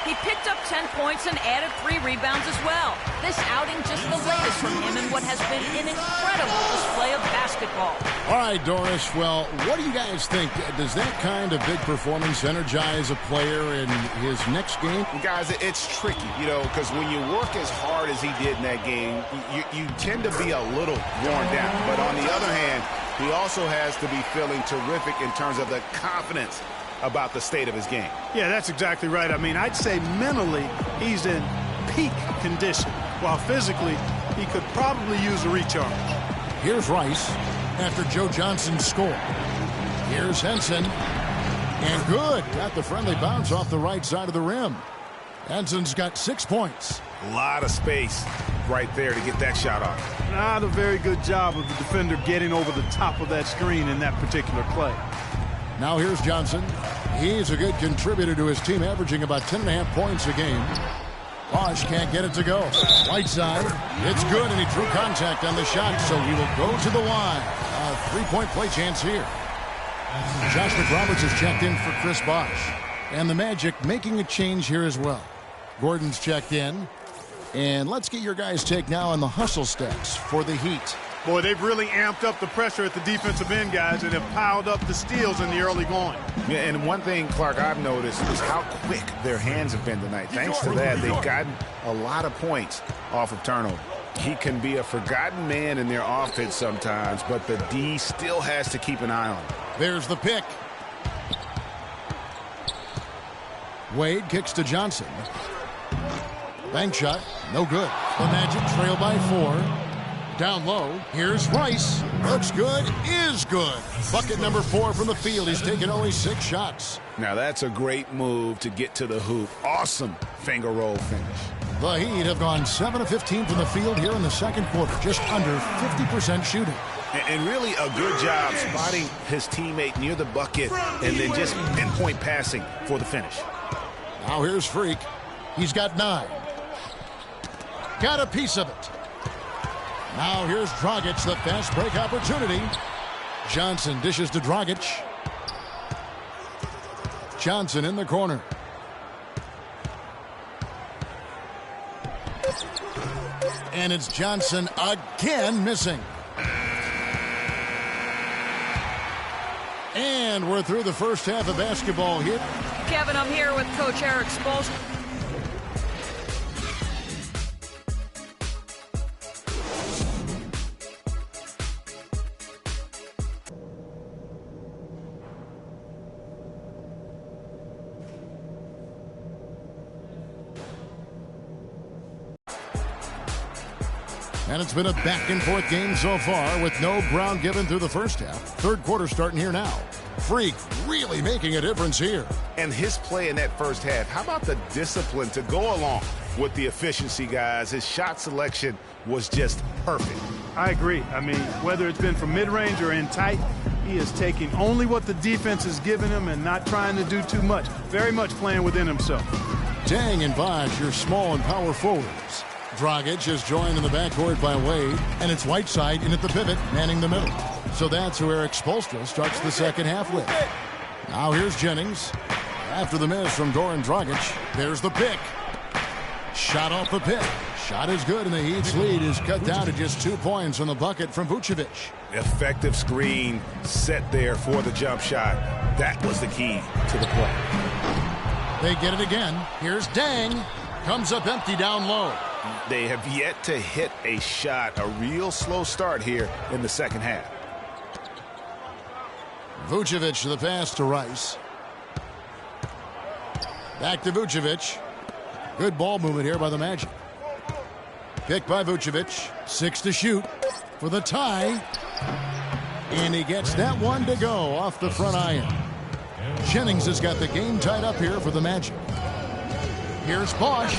He picked up 10 points and added 3 rebounds as well. This outing just the latest from him in what has been an incredible display of basketball. All right, Doris, well, what do you guys think? Does that kind of big performance energize a player in his next game? Guys, it's tricky, because when you work as hard as he did in that game, you tend to be a little worn down. But on the other hand, he also has to be feeling terrific in terms of the confidence about the state of his game. Yeah, that's exactly right. I mean, I'd say mentally he's in peak condition, while physically he could probably use a recharge. Here's Rice after Joe Johnson's score. Here's Henson. And good. Got the friendly bounce off the right side of the rim. Henson's got 6 points. A lot of space right there to get that shot off. Not a very good job of the defender getting over the top of that screen in that particular play. Now here's Johnson. He's a good contributor to his team, averaging about 10.5 points a game. Bosch can't get it to go. Right side. It's good, and he drew contact on the shot, so he will go to the line. A 3-point play chance here. Josh McRoberts has checked in for Chris Bosch. And the Magic making a change here as well. Gordon's checked in. And let's get your guys' take now on the hustle stats for the Heat. Boy, they've really amped up the pressure at the defensive end, guys, and have piled up the steals in the early going. Yeah, and one thing, Clark, I've noticed is how quick their hands have been tonight. Thanks to that, they've gotten a lot of points off of turnover. He can be a forgotten man in their offense sometimes, but the D still has to keep an eye on him. There's the pick. Wade kicks to Johnson. Bank shot, no good. The Magic trail by 4. Down low, here's Rice. Looks good, is good. Bucket number 4 from the field. He's taken only 6 shots. Now that's a great move to get to the hoop. Awesome finger roll finish. The Heat have gone 7 of 15 from the field here in the second quarter. Just under 50% shooting. And really a good job spotting his teammate near the bucket and then just pinpoint passing for the finish. Now here's Freak. He's got 9. Got a piece of it. Now here's Dragic, the fast break opportunity. Johnson dishes to Dragic. Johnson in the corner. And it's Johnson again missing. And we're through the first half of basketball here. Kevin, I'm here with Coach Eric Spoelstra. And it's been a back-and-forth game so far with no ground given through the first half. Third quarter starting here now. Freak really making a difference here. And his play in that first half, how about the discipline to go along with the efficiency, guys? His shot selection was just perfect. I agree. I mean, whether it's been from mid-range or in tight, he is taking only what the defense is giving him and not trying to do too much. Very much playing within himself. Dang and Bosh, your small and power forwards. Dragic is joined in the backcourt by Wade, and it's Whiteside in at the pivot, manning the middle. So that's who Eric Spoelstra starts the second half with. Now here's Jennings. After the miss from Goran Dragic, there's the pick. Shot off the pick. Shot is good, and the Heat's lead is cut down to just 2 points on the bucket from Vucevic. Effective screen set there for the jump shot. That was the key to the play. They get it again. Here's Dang. Comes up empty down low. They have yet to hit a shot. A real slow start here in the second half. Vucevic to the pass to Rice. Back to Vucevic. Good ball movement here by the Magic. Picked by Vucevic. 6 to shoot for the tie. And he gets that one to go off the front iron. Jennings has got the game tied up here for the Magic. Here's Bosh.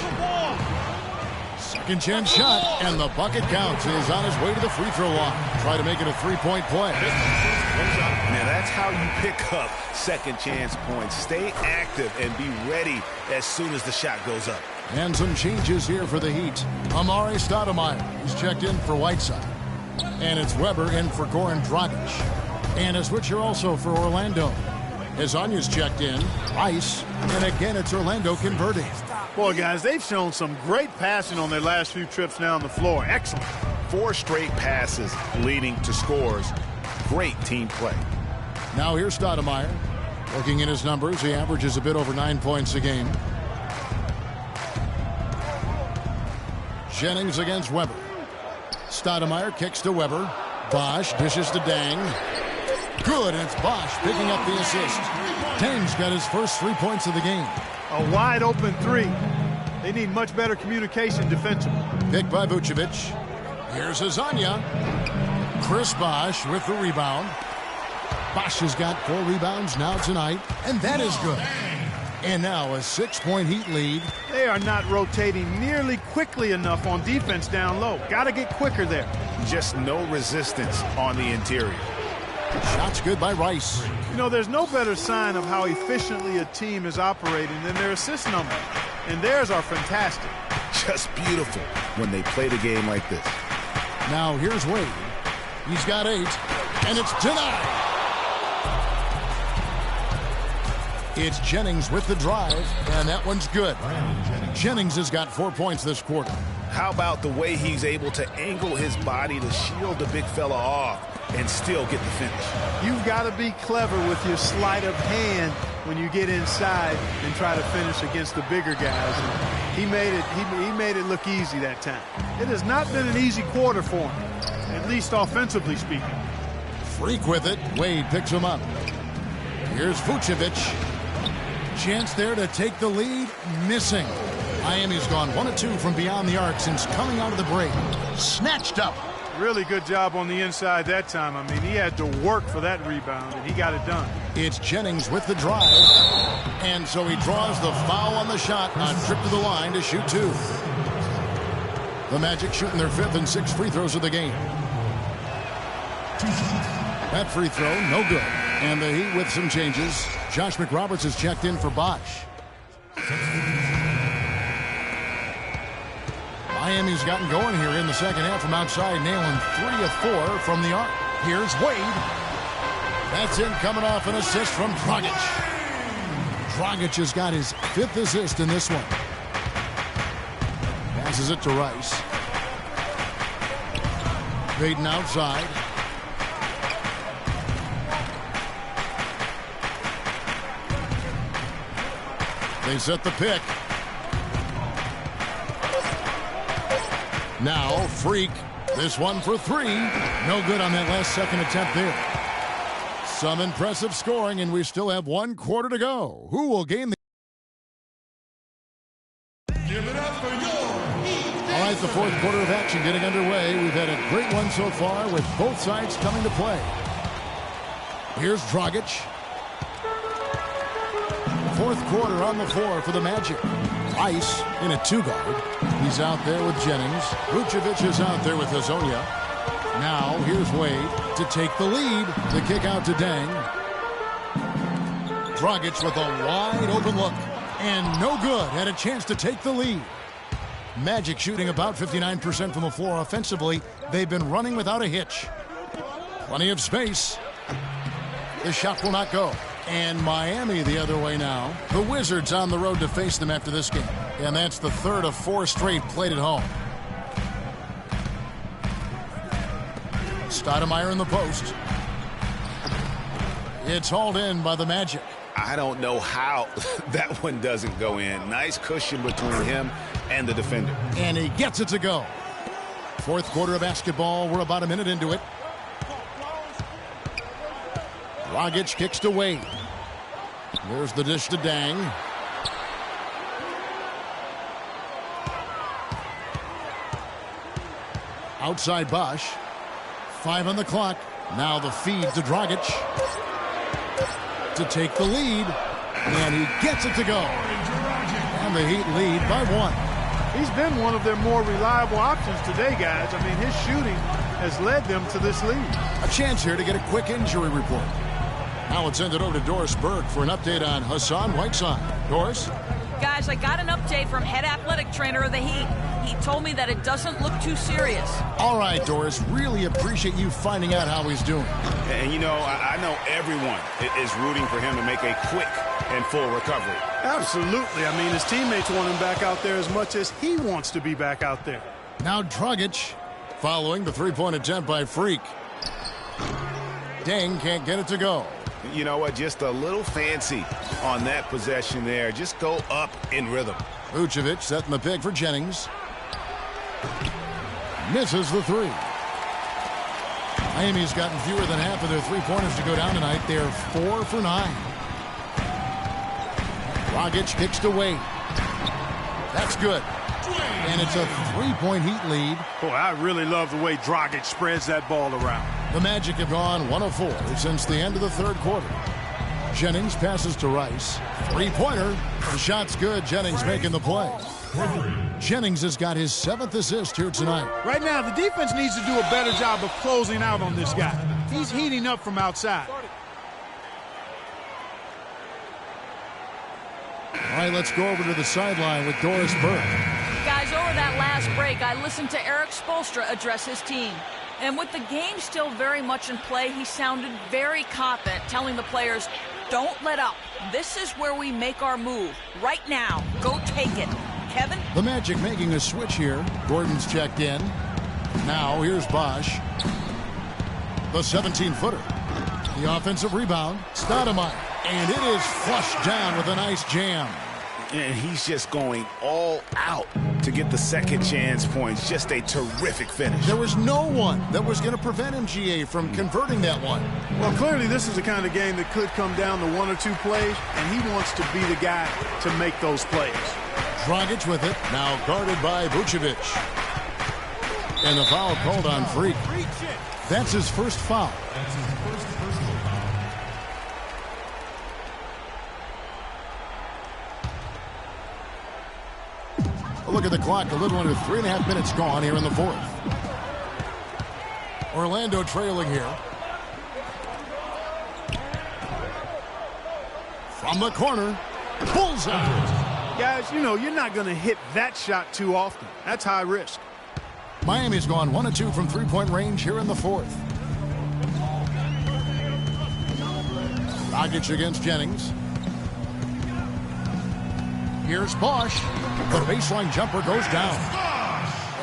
Second chance shot, and the bucket counts. He's on his way to the free throw line. Try to make it a three-point play. Now that's how you pick up second chance points. Stay active and be ready as soon as the shot goes up. And some changes here for the Heat. Amari Stoudemire, he's checked in for Whiteside. And it's Weber in for Goran Dragic. And a switcher also for Orlando. Azanya's checked in. Rice. And again, it's Orlando converting. Boy, guys, they've shown some great passing on their last few trips down the floor. Excellent. 4 straight passes leading to scores. Great team play. Now here's Stoudemire. Looking at his numbers, he averages a bit over 9 points a game. Jennings against Weber. Stoudemire kicks to Weber. Bosh dishes to Dang. Good, and it's Bosh picking up the assist. Dang's got his first 3 points of the game. A wide open three. They need much better communication defensively. Picked by Vucevic. Here's Azanya. Chris Bosh with the rebound. Bosh has got 4 rebounds now tonight, and that is good. And now a 6-point Heat lead. They are not rotating nearly quickly enough on defense down low. Got to get quicker there. Just no resistance on the interior. Shots good by Rice. You know, there's no better sign of how efficiently a team is operating than their assist number. And theirs are fantastic. Just beautiful when they play the game like this. Now here's Wade. He's got 8, and it's denied. It's Jennings with the drive, and that one's good. Jennings has got 4 points this quarter. How about the way he's able to angle his body to shield the big fella off and still get the finish? You've got to be clever with your sleight of hand when you get inside and try to finish against the bigger guys. And he made it look easy that time. It has not been an easy quarter for him, at least offensively speaking. Freak with it. Wade picks him up. Here's Vucevic. Chance there to take the lead. Missing. Miami's gone 1 of 2 from beyond the arc since coming out of the break. Snatched up. Really good job on the inside that time. I mean, he had to work for that rebound, and he got it done. It's Jennings with the drive. And so he draws the foul on the shot on trip to the line to shoot 2. The Magic shooting their 5th and 6th free throws of the game. That free throw, no good. And the Heat with some changes. Josh McRoberts has checked in for Bosh. Miami's gotten going here in the second half from outside, nailing 3 of 4 from the arc. Here's Wade. That's in, coming off an assist from Dragic. Dragic has got his 5th assist in this one. Passes it to Rice. Baden outside. They set the pick. Now, Freak. This one for 3. No good on that last second attempt there. Some impressive scoring, and we still have 1 quarter to go. Who will gain the... Give it up for your Heat. All right, the fourth quarter of action getting underway. We've had a great one so far with both sides coming to play. Here's Dragic. Fourth quarter on the floor for the Magic. Rice in a two-guard. He's out there with Jennings. Vucevic is out there with Hazonia. Now here's Wade to take the lead. The kick out to Deng. Dragic with a wide open look. And no good. Had a chance to take the lead. Magic shooting about 59% from the floor offensively. They've been running without a hitch. Plenty of space. The shot will not go. And Miami the other way now. The Wizards on the road to face them after this game. And that's the third of 4 straight played at home. Stoudemire in the post. It's hauled in by the Magic. I don't know how that one doesn't go in. Nice cushion between him and the defender. And he gets it to go. Fourth quarter of basketball. We're about a minute into it. Dragic kicks to Wade. There's the dish to Deng. Outside Bosch. 5 on the clock. Now the feed to Dragic to take the lead. And he gets it to go. And the Heat lead by 1. He's been one of their more reliable options today, guys. I mean, his shooting has led them to this lead. A chance here to get a quick injury report. Now let's send it over to Doris Berg for an update on Hassan Whiteside. Doris? Guys, I got an update from head athletic trainer of the Heat. He told me that it doesn't look too serious. All right, Doris. Really appreciate you finding out how he's doing. And, you know, I know everyone is rooting for him to make a quick and full recovery. Absolutely. I mean, his teammates want him back out there as much as he wants to be back out there. Now Dragic following the three-point attempt by Freak. Deng can't get it to go. You know what? Just a little fancy on that possession there. Just go up in rhythm. Vucevic setting the pick for Jennings. Misses the three. Miami's gotten fewer than half of their three-pointers to go down tonight. They're 4 for 9. Dragic kicks to Wade. That's good. And it's a 3-point Heat lead. Boy, I really love the way Dragic spreads that ball around. The Magic have gone 1 of 4 since the end of the third quarter. Jennings passes to Rice. Three-pointer. The shot's good. Jennings making the play. Jennings has got his 7th assist here tonight. Right now, the defense needs to do a better job of closing out on this guy. He's heating up from outside. All right, let's go over to the sideline with Doris Burke. Guys, over that last break, I listened to Eric Spoelstra address his team. And with the game still very much in play, he sounded very confident, telling the players, don't let up. This is where we make our move. Right now. Go take it. Kevin? The Magic making a switch here. Gordon's checked in. Now here's Bosch. The 17-footer. The offensive rebound. Stoudemire. And it is flushed down with a nice jam. And he's just going all out to get the second chance points. Just a terrific finish. There was no one that was going to prevent MGA from converting that one. Well, clearly this is the kind of game that could come down to 1 or 2 plays, and he wants to be the guy to make those plays. Dragic with it, now guarded by Vucevic. And the foul called on Freak. That's his first foul. Look at the clock, a little under 3.5 minutes gone here in the fourth. Orlando trailing here. From the corner, bullseye. Guys, you know, you're not going to hit that shot too often. That's high risk. Miami's gone 1 of 2 from three-point range here in the fourth. Dragic against Jennings. Here's Bosch. The baseline jumper goes down.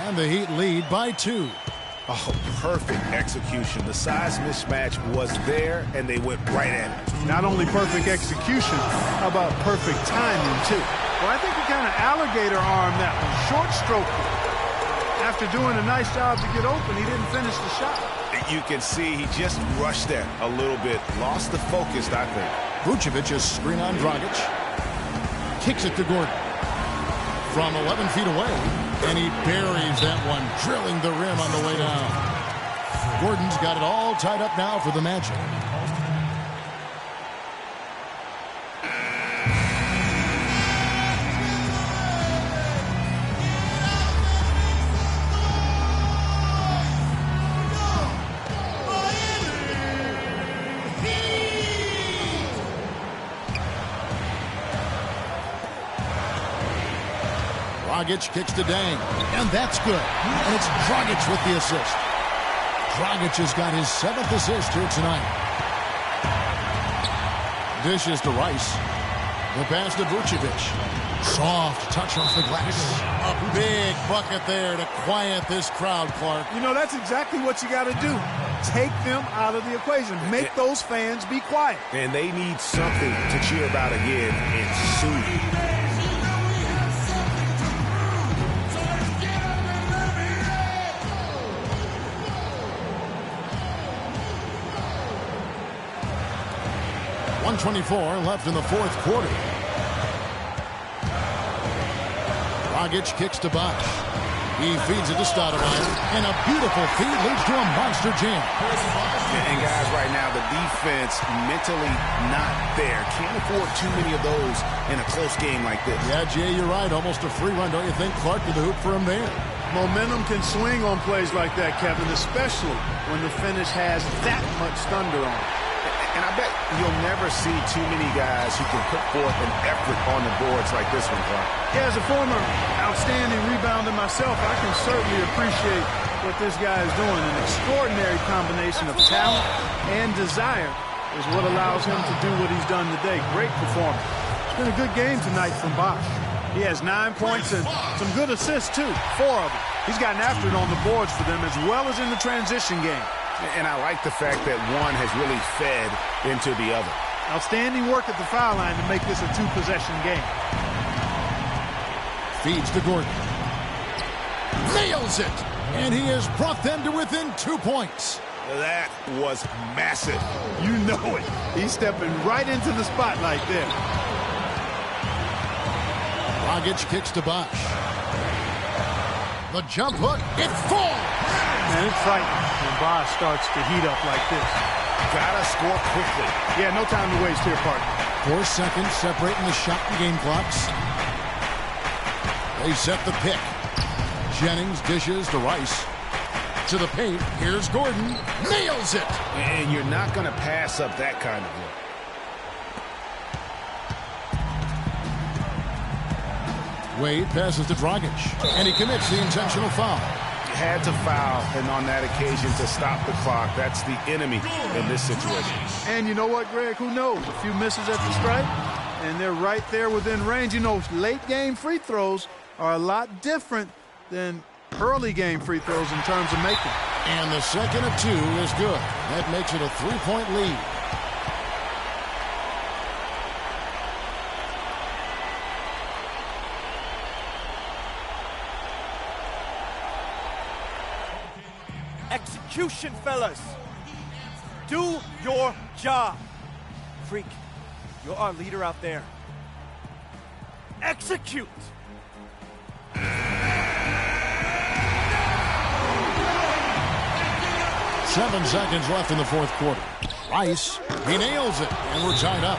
And the Heat lead by 2. Oh, perfect execution. The size mismatch was there, and they went right at it. Not only perfect execution, how about perfect timing, too? Well, I think he kind of alligator armed that one. Short stroke. After doing a nice job to get open, he didn't finish the shot. You can see he just rushed there a little bit. Lost the focus, I think. Vucevic is screen on Dragic. Kicks it to Gordon. From 11 feet away, And he buries that one, drilling the rim on the way down. Gordon's got it all tied up now for the Magic. Dragic kicks to Dang, and that's good. And it's Dragic with the assist. Dragic has got his 7th assist here tonight. Dishes to Rice. The pass to Vucevic. Soft touch off the glass. A big bucket there to quiet this crowd, Clark. You know, that's exactly what you got to do. Take them out of the equation. Make those fans be quiet. And they need something to cheer about again, and soon. .124 left in the fourth quarter. Dragic kicks to Bosh. He feeds it to Stoudemire, and a beautiful feed leads to a monster jam. And guys, right now, the defense mentally not there. Can't afford too many of those in a close game like this. Yeah, Jay, you're right. Almost a free run, don't you think? Clark to the hoop for him there. Momentum can swing on plays like that, Kevin, especially when the finish has that much thunder on it. And I bet you'll never see too many guys who can put forth an effort on the boards like this one, Clark. Yeah, as a former outstanding rebounder myself, I can certainly appreciate what this guy is doing. An extraordinary combination of talent and desire is what allows him to do what he's done today. Great performance. It's been a good game tonight from Bosh. He has 9 points and some good assists, too. 4 of them. He's gotten after it on the boards for them as well as in the transition game. And I like the fact that one has really fed into the other. Outstanding work at the foul line to make this a 2-possession game. Feeds to Gordon. Nails it! And he has brought them to within 2 points. That was massive. You know it. He's stepping right into the spotlight there. Dragic kicks to Bosh. The jump hook, it falls! Man, it's frightening when Bosh starts to heat up like this. Gotta score quickly. Yeah, no time to waste here, partner. 4 seconds separating the shot and game clocks. They set the pick. Jennings dishes to Rice. To the paint, here's Gordon. Nails it! And you're not going to pass up that kind of look. Wade passes to Dragic, and he commits the intentional foul. Had to foul, and on that occasion to stop the clock. That's the enemy in this situation. And you know what, Greg? Who knows? A few misses at the stripe, and they're right there within range. You know, late-game free throws are a lot different than early-game free throws in terms of making. And the second of 2 is good. That makes it a 3-point lead. Execution, fellas. Do your job. Freak, you're our leader out there. Execute. 7 seconds left in the fourth quarter. Rice, he nails it, and we're tied up.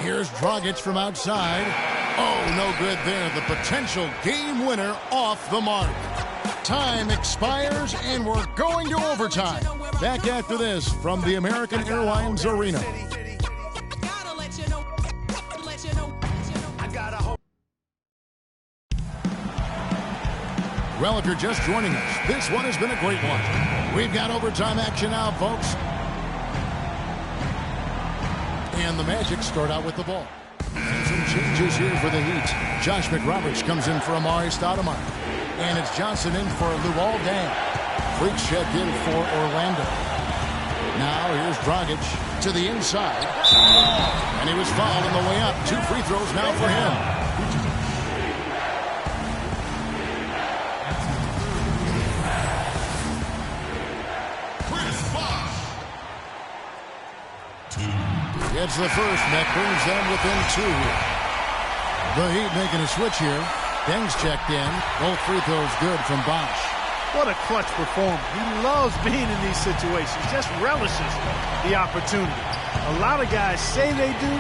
Here's Dragic from outside. Oh, no good there. The potential game winner off the mark. Time expires, and we're going to overtime. Back after this from the American Airlines Arena. Well, if you're just joining us, this one has been a great one. We've got overtime action now, folks. And the Magic start out with the ball. And some changes here for the Heat. Josh McRoberts comes in for Amari Stoudemire. And it's Johnson in for Luol Deng. Freaks check in for Orlando. Now here's Dragic to the inside. And he was fouled on the way up. 2 free throws now for him. Gets the first, and that brings them within 2 here. The Heat making a switch here. Deng's checked in. Both free throws good from Bosch. What a clutch performer. He loves being in these situations, just relishes the opportunity. A lot of guys say they do,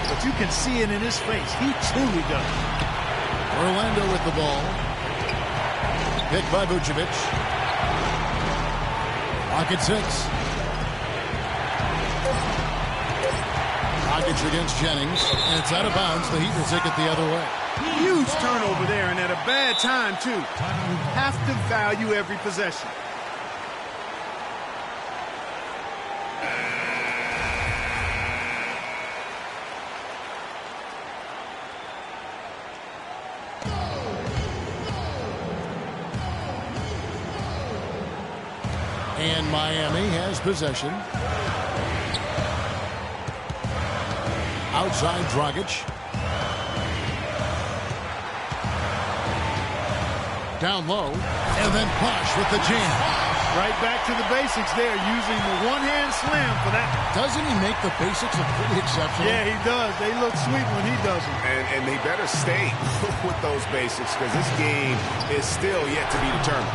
but you can see it in his face. He truly does. Orlando with the ball. Picked by Vucevic. Rocket 6. Dragic against Jennings, and it's out of bounds. The Heat will take it the other way. Huge turnover there, and at a bad time, too. You have to value every possession. And Miami has possession. Outside Dragic. Down low. And then Bosch with the jam. Right back to the basics there, using the one-hand slam for that. Doesn't he make the basics look pretty exceptional? Yeah, he does. They look sweet when he does them. And they better stay with those basics because this game is still yet to be determined.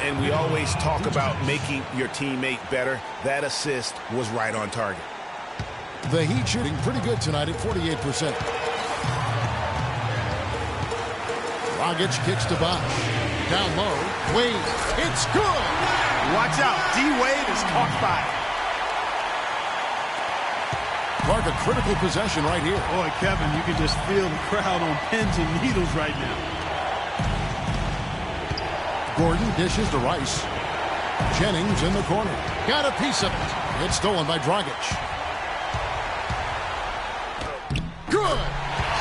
And we always talk about making your teammate better. That assist was right on target. The Heat shooting pretty good tonight at 48%. Dragic kicks to Bosch. Down low. Wade. It's good. Watch out. D-Wade is caught by it. Clark, a critical possession right here. Boy, Kevin, you can just feel the crowd on pins and needles right now. Gordon dishes to Rice. Jennings in the corner. Got a piece of it. It's stolen by Dragic. Good.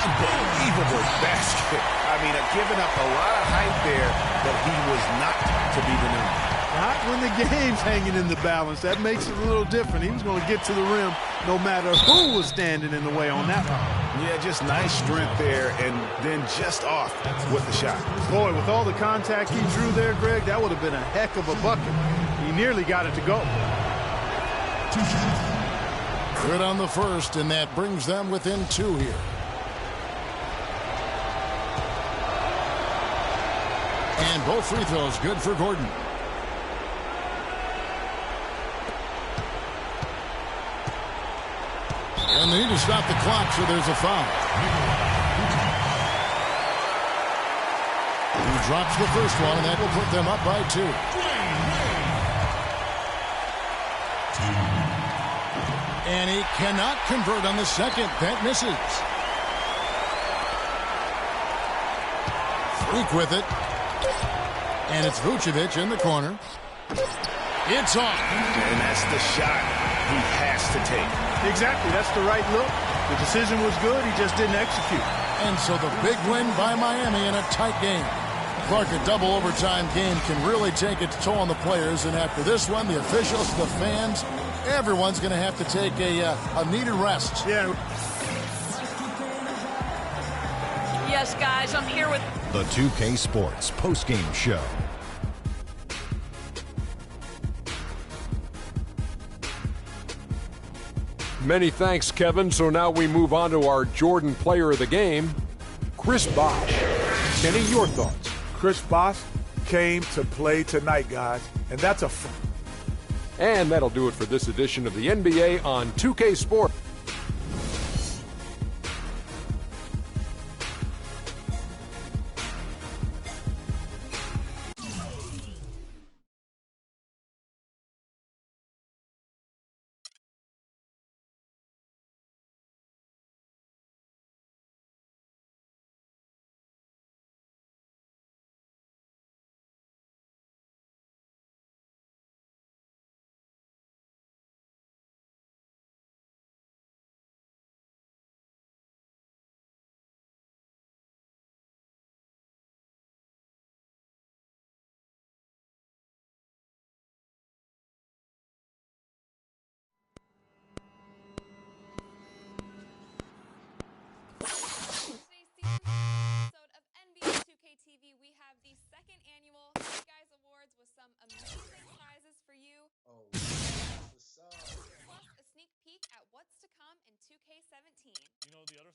Unbelievable basket. I mean, giving up a lot of height there, but he was not to be denied. Not when the game's hanging in the balance. That makes it a little different. He was going to get to the rim no matter who was standing in the way on that one. Yeah, just nice strength there, and then just off with the shot. Boy, with all the contact he drew there, Greg, that would have been a heck of a bucket. He nearly got it to go. Good on the first, and that brings them within 2 here. And both free throws good for Gordon. And they need to stop the clock, so there's a foul. He drops the first one, and that will put them up by 2. And he cannot convert on the second. That misses. Freak with it. And it's Vucevic in the corner. It's on. And that's the shot he has to take. Exactly. That's the right look. The decision was good. He just didn't execute. And so the big win by Miami in a tight game. Clark, a double overtime game can really take its toll on the players. And after this one, the officials, the fans, everyone's going to have to take a needed rest. Yeah. Yes, guys, I'm here with The 2K Sports postgame show. Many thanks, Kevin. So now we move on to our Jordan player of the game, Chris Bosh. Kenny, your thoughts? Chris Bosh came to play tonight, guys, and that's a And that'll do it for this edition of the NBA on 2K Sports.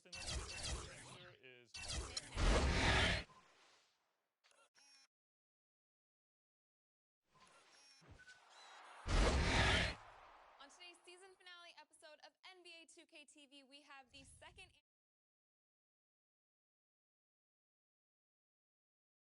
thing that we get to do next year is... On today's season finale episode of NBA 2K TV, we have the second